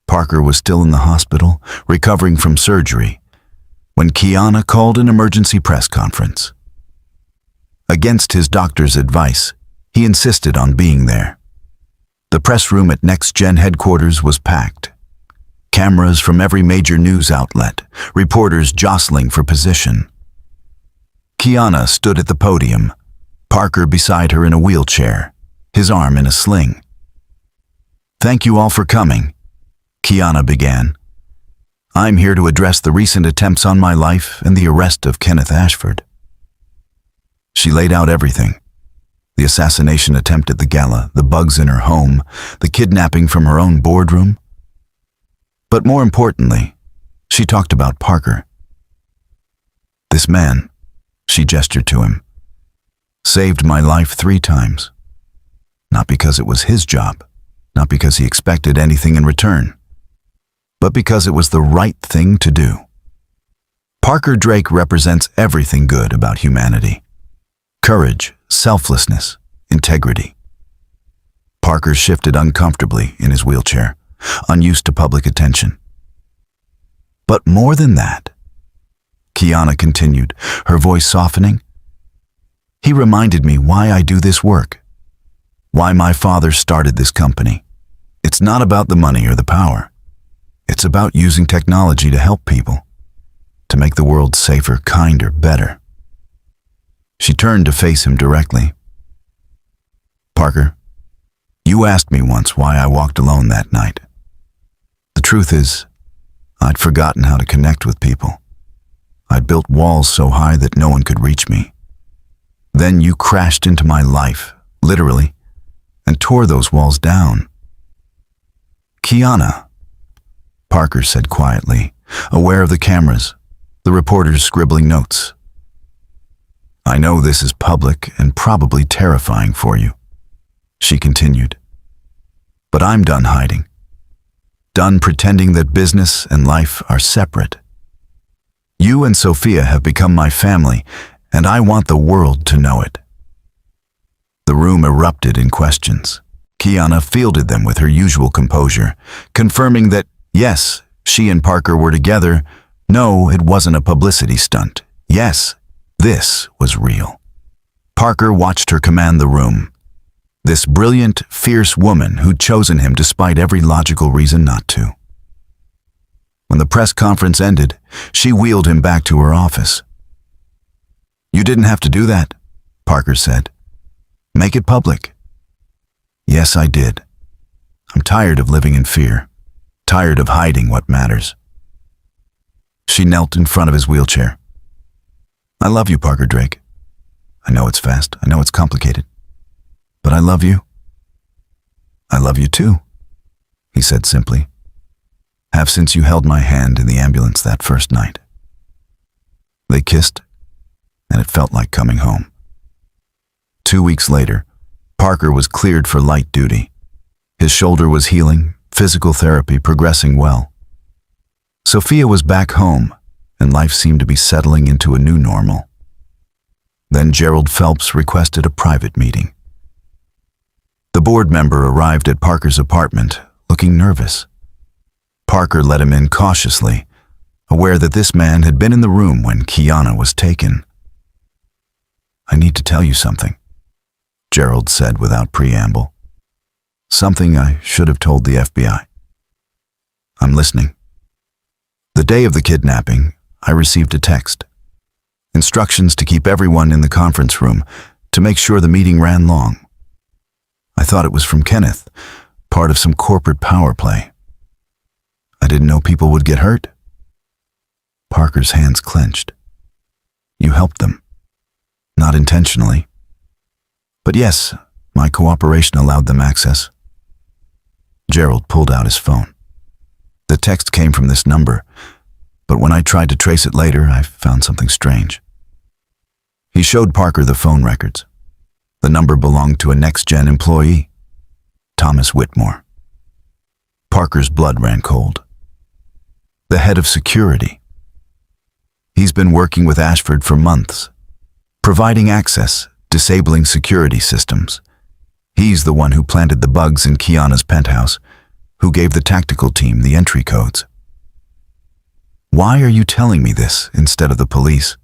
Parker was still in the hospital, recovering from surgery, when Kiana called an emergency press conference. Against his doctor's advice, he insisted on being there. The press room at Next Gen headquarters was packed. Cameras from every major news outlet, reporters jostling for position. Kiana stood at the podium, Parker beside her in a wheelchair, his arm in a sling. "Thank you all for coming," Kiana began. "I'm here to address the recent attempts on my life and the arrest of Kenneth Ashford." She laid out everything. The assassination attempt at the gala, the bugs in her home, the kidnapping from her own boardroom. But more importantly, she talked about Parker. "This man," she gestured to him, "saved my life 3 times. Not because it was his job, not because he expected anything in return, but because it was the right thing to do." Parker Drake represents everything good about humanity. Courage, selflessness, integrity. Parker shifted uncomfortably in his wheelchair, unused to public attention. "But more than that," Kiana continued, her voice softening, "he reminded me why I do this work, why my father started this company. It's not about the money or the power. It's about using technology to help people, to make the world safer, kinder, better. She turned to face him directly. Parker, you asked me once why I walked alone that night. The truth is, I'd forgotten how to connect with people. I'd built walls so high that no one could reach me. Then you crashed into my life, literally, and tore those walls down. Kiana, Parker said quietly, aware of the cameras, the reporters scribbling notes. I know this is public and probably terrifying for you, she continued. But I'm done hiding. Done pretending that business and life are separate. You and Sophia have become my family, and I want the world to know it. The room erupted in questions. Kiana fielded them with her usual composure, confirming that, yes, she and Parker were together. No, it wasn't a publicity stunt. Yes, this was real. Parker watched her command the room. This brilliant, fierce woman who'd chosen him despite every logical reason not to. When the press conference ended, she wheeled him back to her office. You didn't have to do that, Parker said. Make it public. Yes, I did. I'm tired of living in fear, tired of hiding what matters. She knelt in front of his wheelchair. I love you, Parker Drake. I know it's fast, I know it's complicated, but I love you. I love you too, he said simply. Have since you held my hand in the ambulance that first night. They kissed, and it felt like coming home. 2 weeks later, Parker was cleared for light duty. His shoulder was healing, physical therapy progressing well. Sophia was back home, and life seemed to be settling into a new normal. Then Gerald Phelps requested a private meeting. The board member arrived at Parker's apartment, looking nervous. Parker let him in cautiously, aware that this man had been in the room when Kiana was taken. I need to tell you something, Gerald said without preamble. Something I should have told the FBI. I'm listening. The day of the kidnapping, I received a text. Instructions to keep everyone in the conference room, to make sure the meeting ran long. I thought it was from Kenneth, part of some corporate power play. I didn't know people would get hurt. Parker's hands clenched. You helped them. Not intentionally. But yes, my cooperation allowed them access. Gerald pulled out his phone. The text came from this number, but when I tried to trace it later, I found something strange. He showed Parker the phone records. The number belonged to a next-gen employee, Thomas Whitmore. Parker's blood ran cold. The head of security. He's been working with Ashford for months, providing access, disabling security systems. He's the one who planted the bugs in Kiana's penthouse, who gave the tactical team the entry codes. Why are you telling me this instead of the police?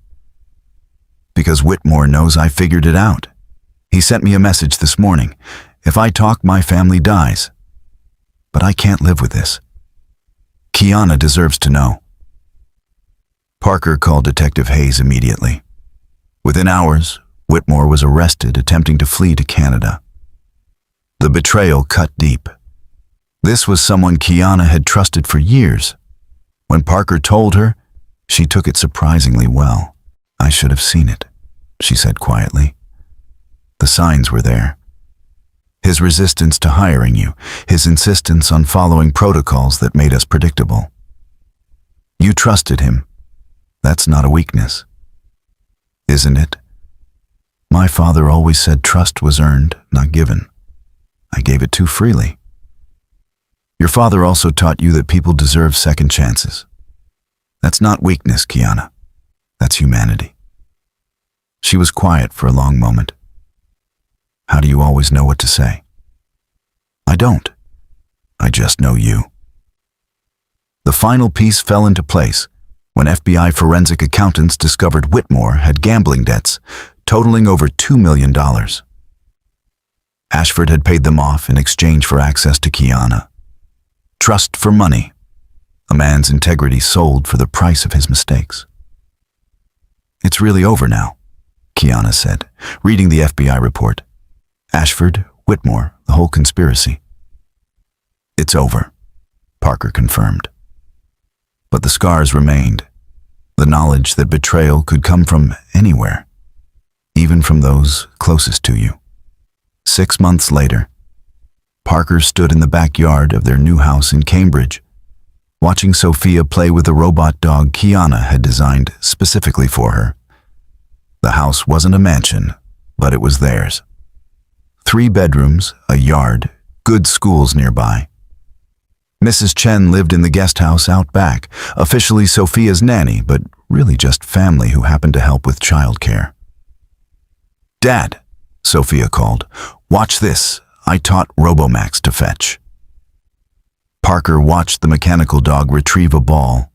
Because Whitmore knows I figured it out. He sent me a message this morning. If I talk, my family dies. But I can't live with this. Kiana deserves to know. Parker called Detective Hayes immediately. Within hours, Whitmore was arrested attempting to flee to Canada. The betrayal cut deep. This was someone Kiana had trusted for years. When Parker told her, she took it surprisingly well. I should have seen it, she said quietly. The signs were there. His resistance to hiring you, his insistence on following protocols that made us predictable. You trusted him. That's not a weakness. Isn't it? My father always said trust was earned, not given. I gave it too freely. Your father also taught you that people deserve second chances. That's not weakness, Kiana. That's humanity. She was quiet for a long moment. How do you always know what to say? I don't. I just know you. The final piece fell into place when FBI forensic accountants discovered Whitmore had gambling debts totaling over $2 million. Ashford had paid them off in exchange for access to Kiana. Trust for money. A man's integrity sold for the price of his mistakes. It's really over now, Kiana said, reading the FBI report. Ashford, Whitmore, the whole conspiracy. It's over, Parker confirmed. But the scars remained, the knowledge that betrayal could come from anywhere, even from those closest to you. 6 months later, Parker stood in the backyard of their new house in Cambridge, watching Sophia play with a robot dog Kiana had designed specifically for her. The house wasn't a mansion, but it was theirs. 3 bedrooms, a yard, good schools nearby. Mrs. Chen lived in the guest house out back, officially Sophia's nanny, but really just family who happened to help with childcare. "Dad," Sophia called, "watch this. I taught Robomax to fetch." Parker watched the mechanical dog retrieve a ball,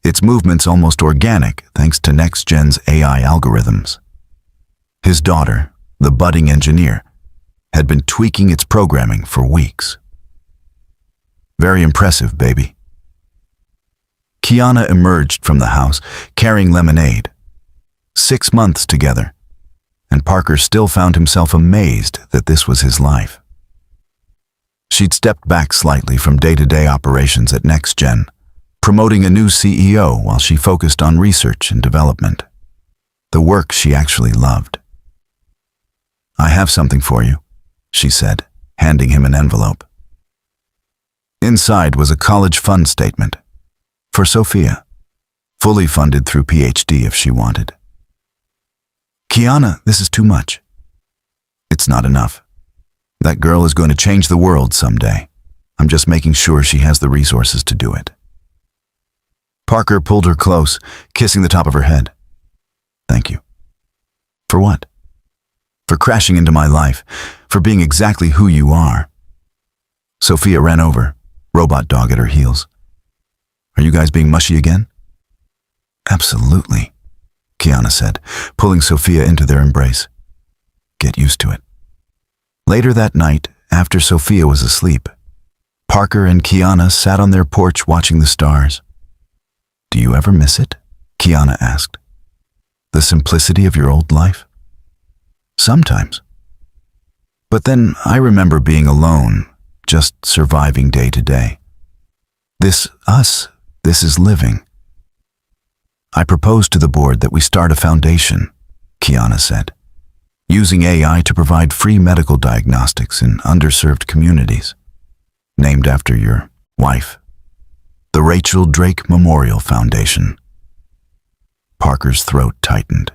its movements almost organic thanks to next-gen's AI algorithms. His daughter, the budding engineer, had been tweaking its programming for weeks. "Very impressive, baby." Kiana emerged from the house carrying lemonade. 6 months together, and Parker still found himself amazed that this was his life. She'd stepped back slightly from day-to-day operations at NextGen, promoting a new CEO while she focused on research and development, the work she actually loved. "I have something for you," she said, handing him an envelope. Inside was a college fund statement for Sophia, fully funded through PhD if she wanted. "Kiana, this is too much." "It's not enough. That girl is going to change the world someday. I'm just making sure she has the resources to do it." Parker pulled her close, kissing the top of her head. "Thank you." "For what?" "For crashing into my life, for being exactly who you are." Sophia ran over, robot dog at her heels. "Are you guys being mushy again?" "Absolutely," Kiana said, pulling Sophia into their embrace. "Get used to it." Later that night, after Sophia was asleep, Parker and Kiana sat on their porch watching the stars. "Do you ever miss it?" Kiana asked. "The simplicity of your old life?" "Sometimes. But then I remember being alone, just surviving day to day. This is living." "I proposed to the board that we start a foundation," Kiana said, "using AI to provide free medical diagnostics in underserved communities, named after your wife. The Rachel Drake Memorial Foundation." Parker's throat tightened.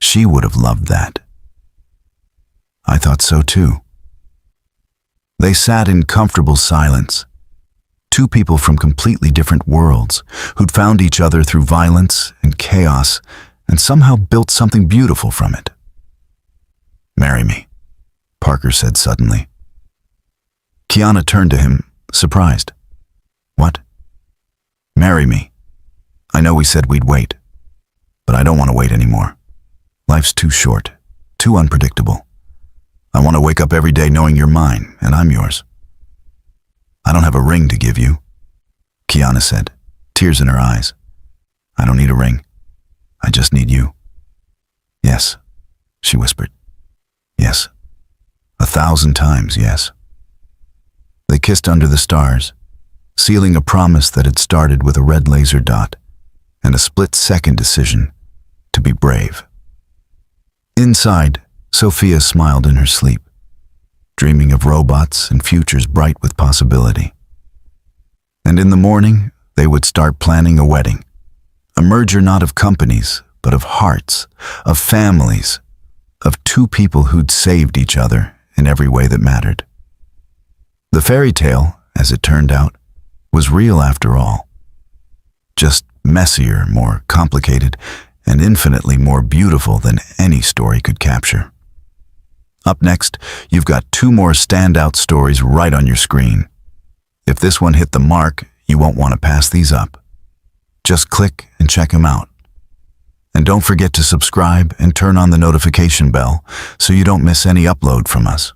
She would have loved that. I thought so too. They sat in comfortable silence, 2 people from completely different worlds who'd found each other through violence and chaos and somehow built something beautiful from it. "Marry me," Parker said suddenly. Kiana turned to him, surprised. "What?" "Marry me. I know we said we'd wait, but I don't want to wait anymore. Life's too short, too unpredictable. I want to wake up every day knowing you're mine and I'm yours." "I don't have a ring to give you," Kiana said, tears in her eyes. "I don't need a ring. I just need you." "Yes," she whispered. "Yes. 1,000 times yes." They kissed under the stars, sealing a promise that had started with a red laser dot and a split-second decision to be brave. Inside, Sophia smiled in her sleep, dreaming of robots and futures bright with possibility. And in the morning, they would start planning a wedding, a merger not of companies, but of hearts, of families, of 2 people who'd saved each other in every way that mattered. The fairy tale, as it turned out, was real after all. Just messier, more complicated, and infinitely more beautiful than any story could capture. Up next, you've got 2 more standout stories right on your screen. If this one hit the mark, you won't want to pass these up. Just click and check them out. And don't forget to subscribe and turn on the notification bell so you don't miss any upload from us.